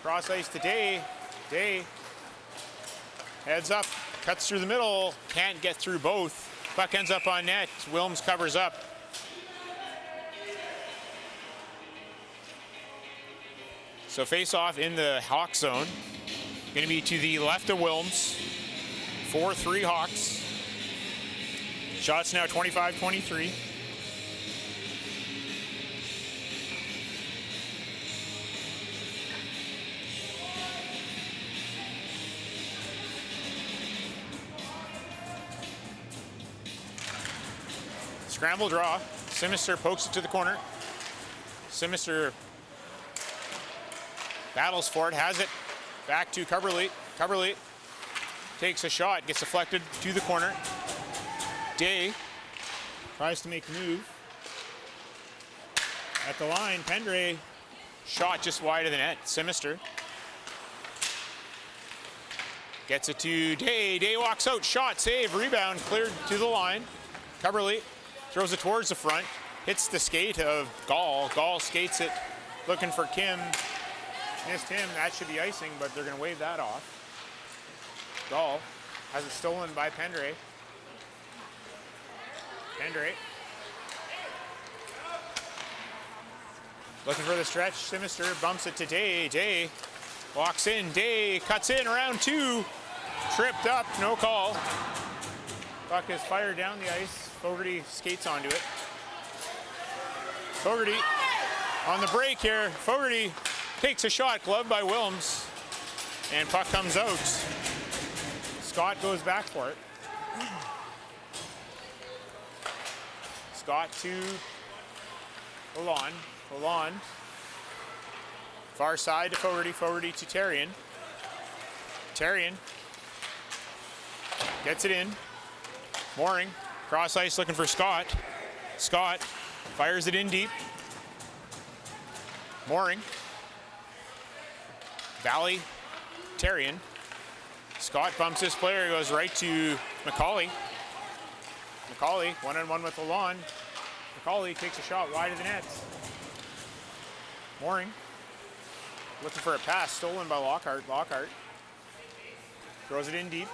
Cross ice to Day. Day heads up. Cuts through the middle. Can't get through both. Puck ends up on net. Wilms covers up. So face off in the Hawk zone. Going to be to the left of Wilms. 4-3 Hawks. Shots now 25-23. Scramble draw. Simister pokes it to the corner. Simister battles for it, has it. Back to Coverley. Coverley takes a shot, gets deflected to the corner. Day tries to make a move. At the line, Pendre shot just wide of the net. Simister gets it to Day. Day walks out, shot, save, rebound, cleared to the line. Coverley throws it towards the front, hits the skate of Gall. Gall skates it, looking for Kim. Missed him, that should be icing, but they're gonna wave that off. Gall has it stolen by Pendre. Pendre looking for the stretch. Simister bumps it to Day. Day walks in. Day cuts in. Round two. Tripped up. No call. Puck is fired down the ice. Fogarty skates onto it. Fogarty on the break here. Fogarty takes a shot. Gloved by Wilms. And puck comes out. Scott goes back for it. Scott to Lalonde. Lalonde. Far side to Fogarty. Fogarty to Terrian. Terrian gets it in. Mooring. Cross ice looking for Scott. Scott fires it in deep. Mooring. Valley. Terrian. Scott bumps his player. Goes right to McCauley. McCauley, one-on-one with Lalonde. McCauley takes a shot wide of the net. Mooring looking for a pass, stolen by Lockhart. Lockhart throws it in deep.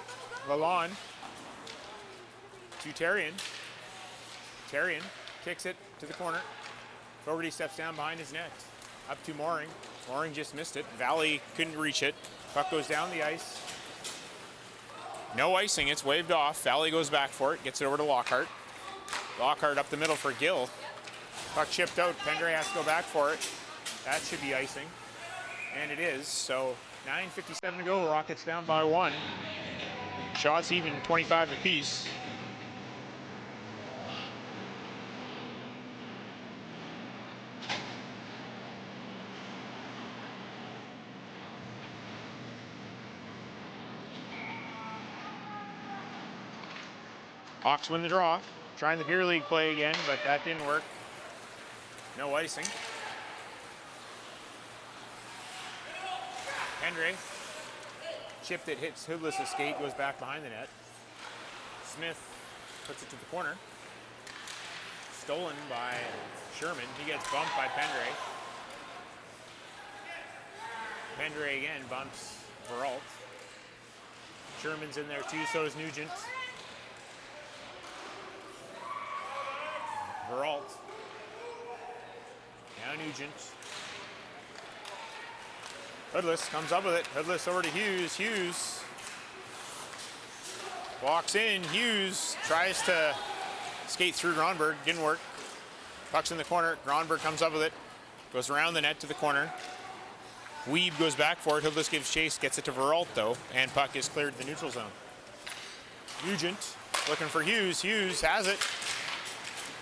Lalonde to Terrian. Terrian kicks it to the corner. Fogarty steps down behind his net. Up to Mooring. Mooring just missed it. Valley couldn't reach it. Puck goes down the ice. No icing, it's waved off. Valley goes back for it, gets it over to Lockhart. Lockhart up the middle for Gill. Puck chipped out, Pendre has to go back for it. That should be icing. And it is, so 9:57 to go, Rockets down by 1. Shots even, 25 apiece. Hawks win the draw. Trying the beer league play again, but that didn't work. No icing. Pendre. Chip that hits Hoodless' skate goes back behind the net. Smith puts it to the corner. Stolen by Sherman. He gets bumped by Pendre. Pendre again bumps Veralt. Sherman's in there too, so is Nugent. Veralt. Now Nugent. Hoodless comes up with it. Hoodless over to Hughes. Hughes walks in. Hughes tries to skate through Gronberg. Didn't work. Puck's in the corner. Gronberg comes up with it. Goes around the net to the corner. Weeb goes back for it. Hoodless gives chase. Gets it to Veralt though. And puck is cleared to the neutral zone. Nugent looking for Hughes. Hughes has it.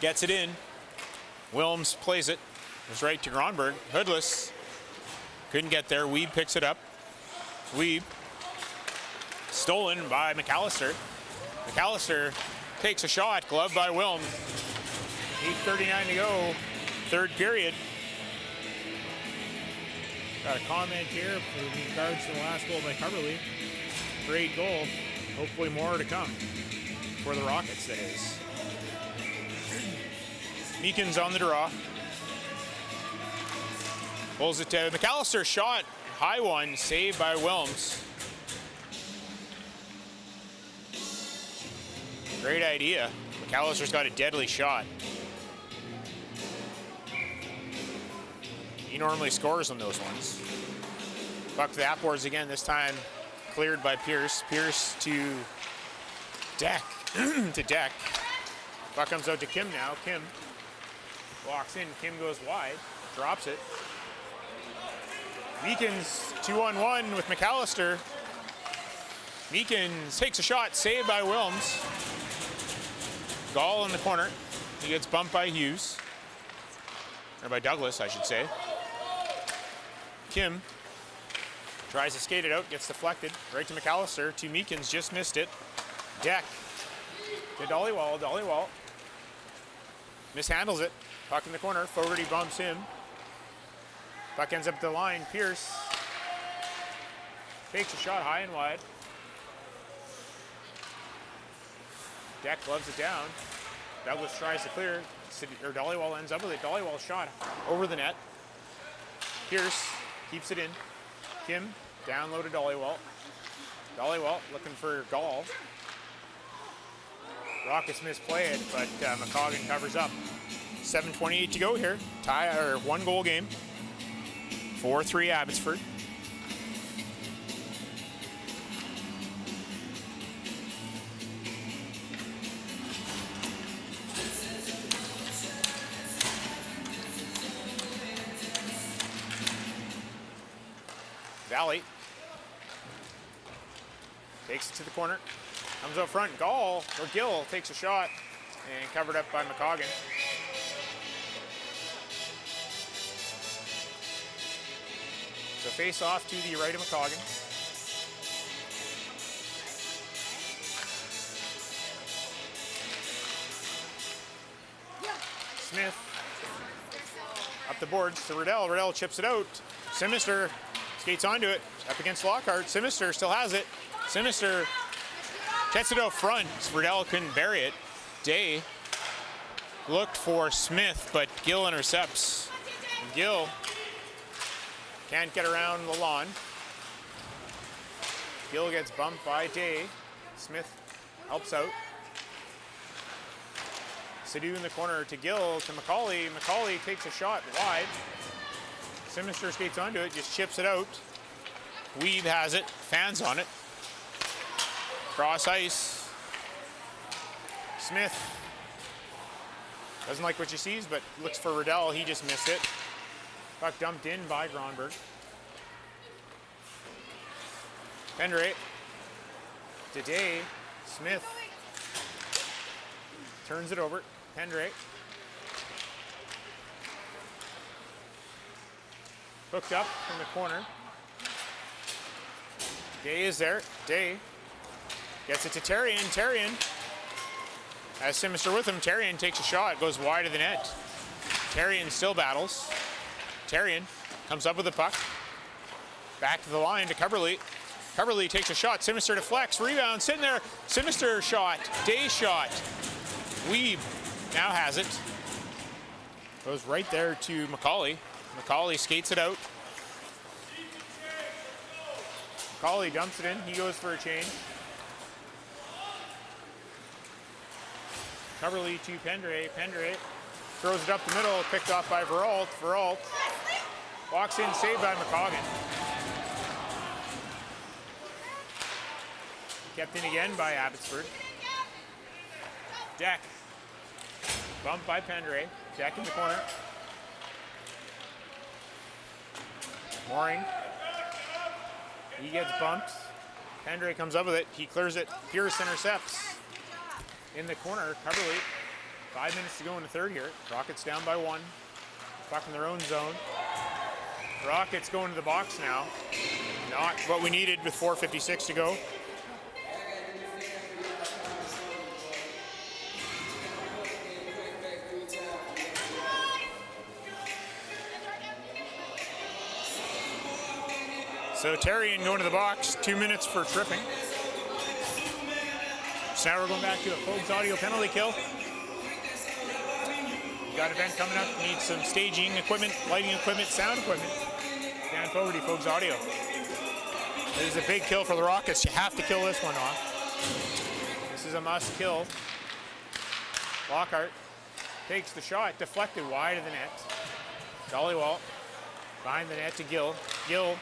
Gets it in. Wilms plays it. Goes right to Gronberg. Hoodless couldn't get there. Weeb picks it up. Weeb stolen by McAllister. McAllister takes a shot. Gloved by Wilms. 8:39 to go. Third period. Got a comment here in regards to the last goal by Coverley. Great goal. Hopefully more to come for the Rockets, that is. Meekins on the draw. Pulls it to McAllister. Shot. High one. Saved by Wilms. Great idea. McAllister's got a deadly shot. He normally scores on those ones. Puck to the outboards again, this time cleared by Pierce. Pierce to Deck. to Deck. Puck comes out to Kim now. Kim walks in. Kim goes wide. Drops it. Meekins 2-on-1 with McAllister. Meekins takes a shot. Saved by Wilms. Gall in the corner. He gets bumped by Hughes. Or by Douglas, I should say. Kim tries to skate it out, gets deflected. Right to McAllister, to Meekins, just missed it. Deck to Dollywall, Dollywall. Mishandles it. Puck in the corner, Fogarty bumps him. Puck ends up the line, Pierce takes a shot high and wide. Deck gloves it down. Douglas tries to clear, or Dollywall ends up with it. Dollywall shot over the net. Pierce keeps it in. Kim down low to Dollywall. Dollywall looking for Gall. Rockets misplay it, but McCoggan covers up. 7:28 to go here. Tie or 1-goal game. 4-3 Abbotsford. Valley takes it to the corner, comes out front. Gall or Gill takes a shot and covered up by McCoggan. So face off to the right of McCoggan. Smith up the boards to Riddell. Riddell chips it out. Sinister skates onto it, up against Lockhart. Sinister still has it. Sinister gets it out front. Riddell couldn't bury it. Day looked for Smith, but Gill intercepts. Gill can't get around the lawn. Gill gets bumped by Day. Smith helps out. Sadu in the corner to Gill, to McCauley. McCauley takes a shot wide. Sinister skates onto it, just chips it out. Weeb has it, fans on it. Cross ice. Smith doesn't like what he sees, but looks for Riddell. He just missed it. Puck dumped in by Gronberg. Pendray. Today, Smith turns it over. Pendray. Hooked up from the corner. Day is there. Day gets it to Terrian. Terrian has Simister with him. Terrian takes a shot, goes wide of the net. Terrian still battles. Terrian comes up with the puck. Back to the line to Coverly. Coverly takes a shot. Sinister deflects. Rebound. Sitting there. Sinister shot. Day shot. Weeb now has it. Goes right there to McCauley. McCauley skates it out. McCauley dumps it in. He goes for a change. Coverly to Pendray. Pendray throws it up the middle. Picked off by Veralt. Veralt walks in. Saved by McCaughan. Kept in again by Abbotsford. Deck. Bumped by Pendray. Deck in the corner. Mooring. He gets bumped. Pendray comes up with it. He clears it. Pierce intercepts. In the corner, Coverly. 5 minutes to go in the third here. Rockets down by 1. Puck in their own zone. Rockets going to the box now. Not what we needed with 4:56 to go. So Terrian going to the box, 2 minutes for tripping. So now we're going back to a Fogues audio penalty kill. Got an event coming up, need some staging equipment, lighting equipment, sound equipment. Dan Fogarty, Fogues audio. This is a big kill for the Rockets. You have to kill this one off. This is a must kill. Lockhart takes the shot, deflected wide of the net. Dollywall behind the net to Gill. Gill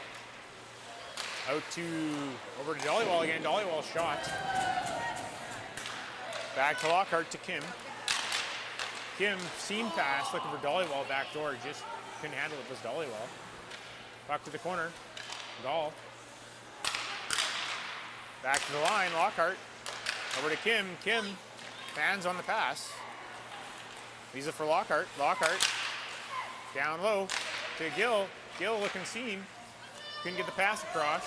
out to, over to Dollywall again. Dollywall shot. Back to Lockhart to Kim. Kim, seam pass, looking for Dollywall back door. Just couldn't handle it, was Dollywall. Back to the corner. Gall. Back to the line, Lockhart. Over to Kim. Kim, fans on the pass. Leaves it for Lockhart. Lockhart down low to Gill. Gill looking seam. Couldn't get the pass across.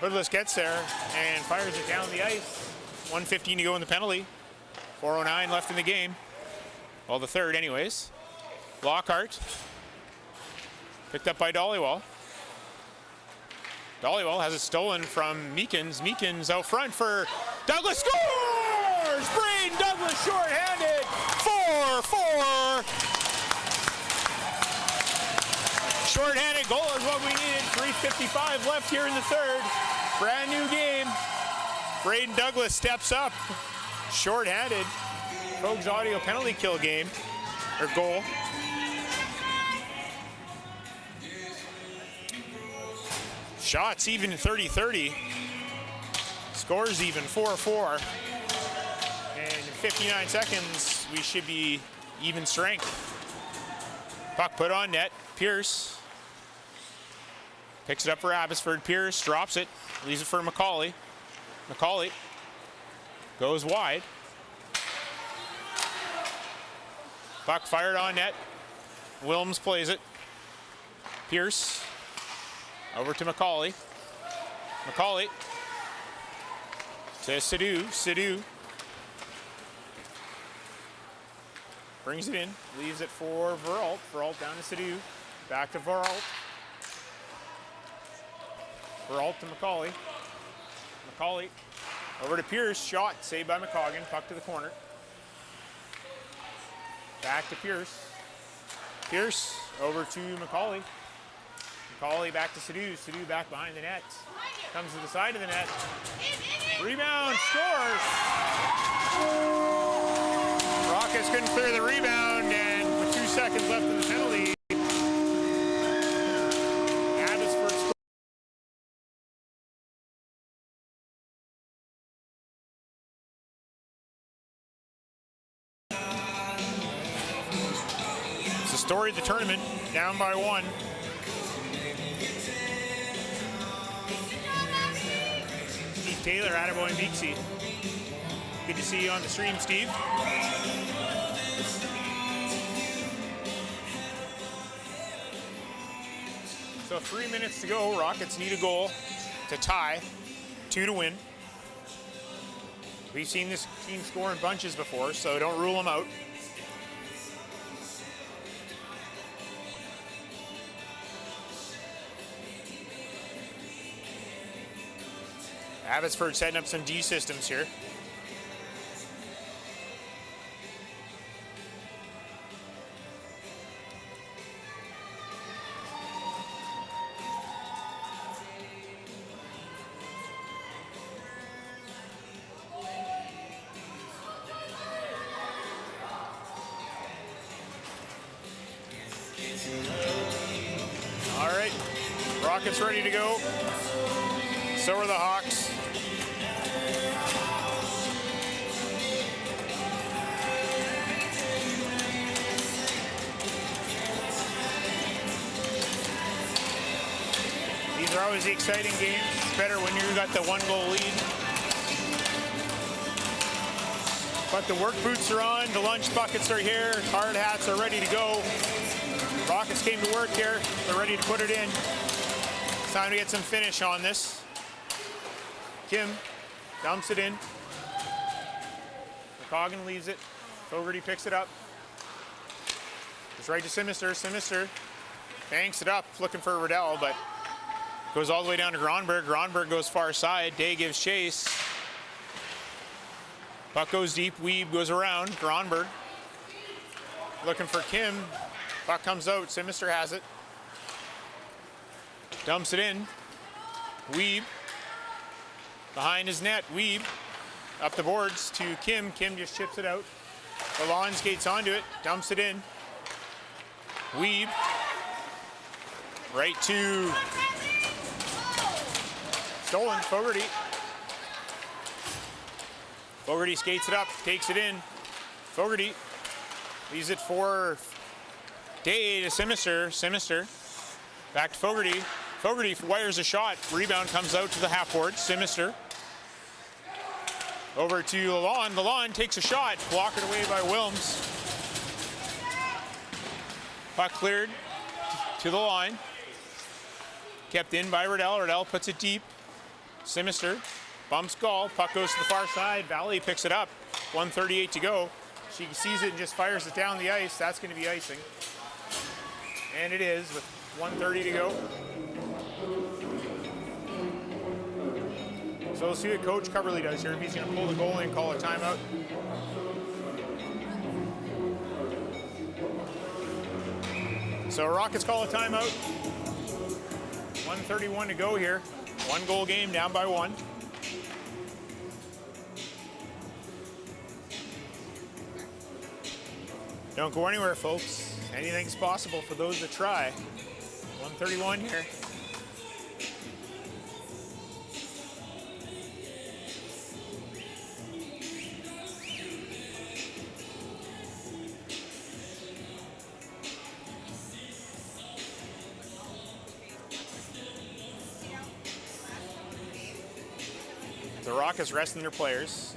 Hoodless gets there and fires it down the ice. 1:15 to go in the penalty. 4:09 left in the game. Well, the third anyways. Lockhart. Picked up by Dollywall. Dollywall has it stolen from Meekins. Meekins out front for Douglas. Scores! Braden Douglas shorthanded. 4-4. Short-handed goal is what we needed. 3:55 left here in the third. Brand new game. Braden Douglas steps up. Short-handed. Fogues audio penalty kill game, or goal. Shots even 30-30. Scores even 4-4. And in 59 seconds, we should be even strength. Puck put on net. Pierce picks it up for Abbotsford. Pierce drops it, leaves it for McCauley. McCauley goes wide. Puck fired on net. Wilms plays it. Pierce over to McCauley. McCauley to Sidhu. Sidhu brings it in, leaves it for Veralt. Veralt down to Sidhu. Back to Veralt. Veralt to McCauley. McCauley over to Pierce. Shot saved by McCaughan. Puck to the corner. Back to Pierce. Pierce over to McCauley. McCauley back to Sidhu. Sidhu back behind the net. Comes to the side of the net. Rebound, scores! Rockets couldn't clear the rebound, and with 2 seconds left in the penalty, Story of the tournament, down by 1. Steve Taylor, attaboy and Beaksy. Good to see you on the stream, Steve. So 3 minutes to go. Rockets need a goal to tie, 2 to win. We've seen this team score in bunches before, so don't rule them out. Abbotsford setting up some D systems here. All right, Rockets ready to go. So are the Hawks. These are always the exciting games. It's better when you got the 1-goal lead. But the work boots are on, the lunch buckets are here, hard hats are ready to go. Rockets came to work here. They're ready to put it in. It's time to get some finish on this. Kim dumps it in. McCoggan leaves it. Fogarty picks it up. It's right to Simister. Simister banks it up, looking for Riddell, but goes all the way down to Gronberg. Gronberg goes far side. Day gives chase. Puck goes deep. Weeb goes around. Gronberg looking for Kim. Puck comes out. Simister has it. Dumps it in. Weeb behind his net. Weeb up the boards to Kim. Kim just chips it out. Lalonde skates onto it. Dumps it in. Weeb right to stolen. Fogarty. Fogarty skates it up. Takes it in. Fogarty leaves it for Day to Simister. Simister back to Fogarty. Fogarty wires a shot. Rebound comes out to the half board. Simister over to Lalonde. Lalonde takes a shot. Blocked away by Wilms. Puck cleared to the line. Kept in by Riddell. Riddell puts it deep. Simister bumps goal. Puck goes to the far side. Valley picks it up. 1:38 to go. She sees it and just fires it down the ice. That's going to be icing. And it is with 1:30 to go. So we'll see what Coach Coverley does here. If he's going to pull the goalie and call a timeout. So Rockets call a timeout. 1:31 to go here. 1-goal game, down by 1. Don't go anywhere, folks. Anything's possible for those that try. 1:31 here. The Rockets resting their players.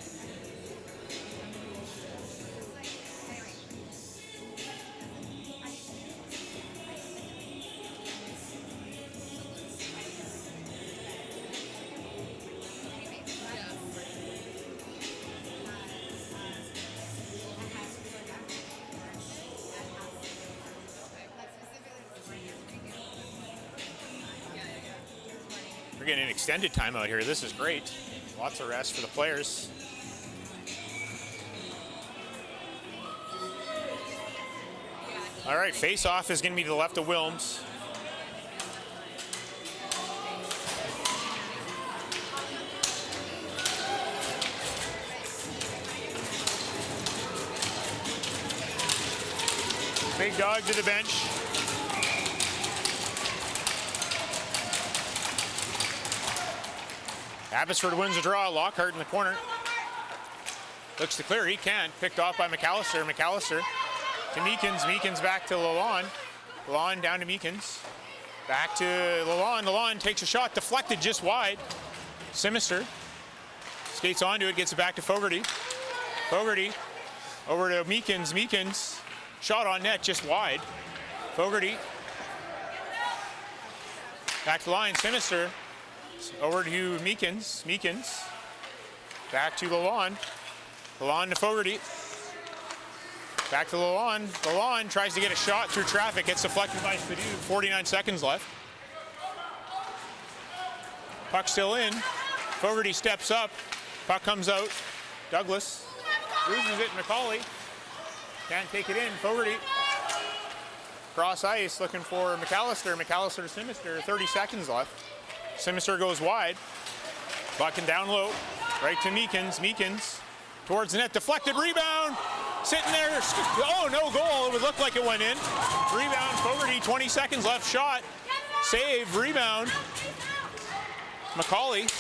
We're getting an extended timeout here. This is great. Lots of rest for the players. All right, face-off is going to be to the left of Wilms. Big dog to the bench. Abbotsford wins the draw. Lockhart in the corner. Looks to clear. He can't. Picked off by McAllister. McAllister to Meekins. Meekins back to Lalonde. Lalonde down to Meekins. Back to Lalonde. Lalonde takes a shot, deflected just wide. Simister skates onto it, gets it back to Fogarty. Fogarty over to Meekins. Meekins shot on net just wide. Fogarty back to the line. Simister over to Meekins. Meekins back to Lalonde. Lalonde to Fogarty. Back to Lalonde. Lalonde tries to get a shot through traffic. Gets deflected by Sadu. 49 seconds left. Puck still in. Fogarty steps up. Puck comes out. Douglas loses it. McCauley can't take it in. Fogarty cross ice looking for McAllister. McAllister to Simister. 30 seconds left. Simister goes wide. Puck and down low. Right to Meekins. Meekins towards the net. Deflected rebound. Sitting there. Oh, no goal. It would look like it went in. Rebound. Fogarty. 20 seconds left. Shot. Save. Rebound. McCauley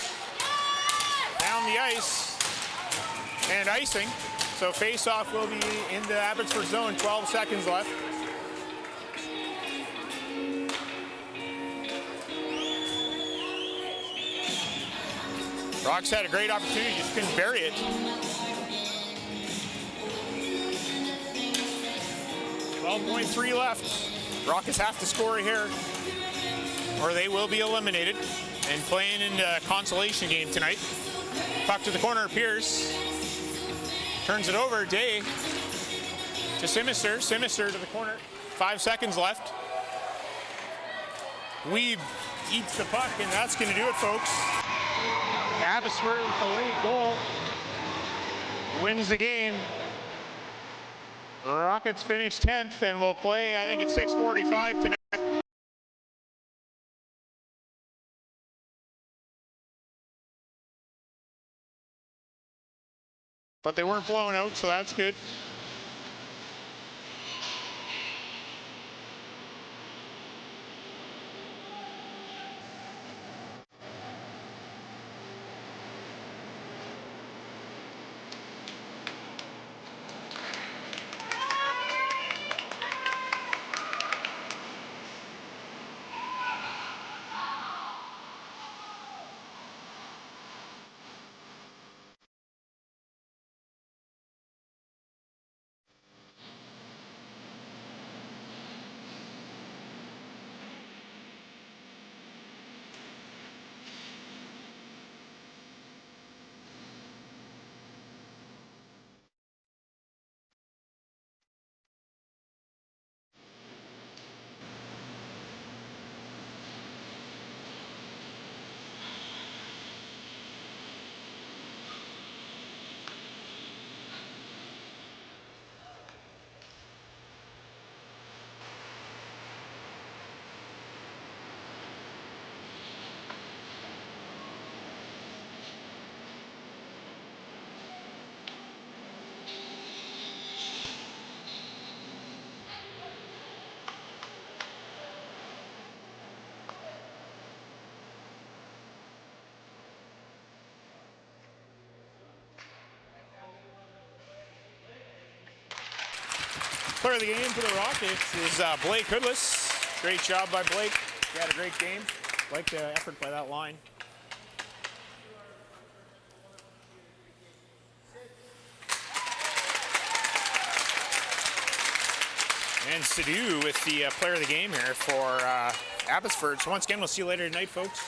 down the ice and icing. So face-off will be in the Abbotsford zone. 12 seconds left. Rocks had a great opportunity, just couldn't bury it. 12.3 left. Rockets have to score here or they will be eliminated and playing in a consolation game tonight. Puck to the corner, Pierce turns it over. Day to Simister. Simister to the corner. 5 seconds left. Weeb eats the puck, and that's going to do it, folks. Abbotsford with the late goal wins the game. The Rockets finish 10th, and will play, I think it's 6:45 tonight. But they weren't blown out, so that's good. Player of the game for the Rockets is Blake Hoodless. Great job by Blake. He had a great game. Like the effort by that line. And Sadu with the player of the game here for Abbotsford. So once again, we'll see you later tonight, folks.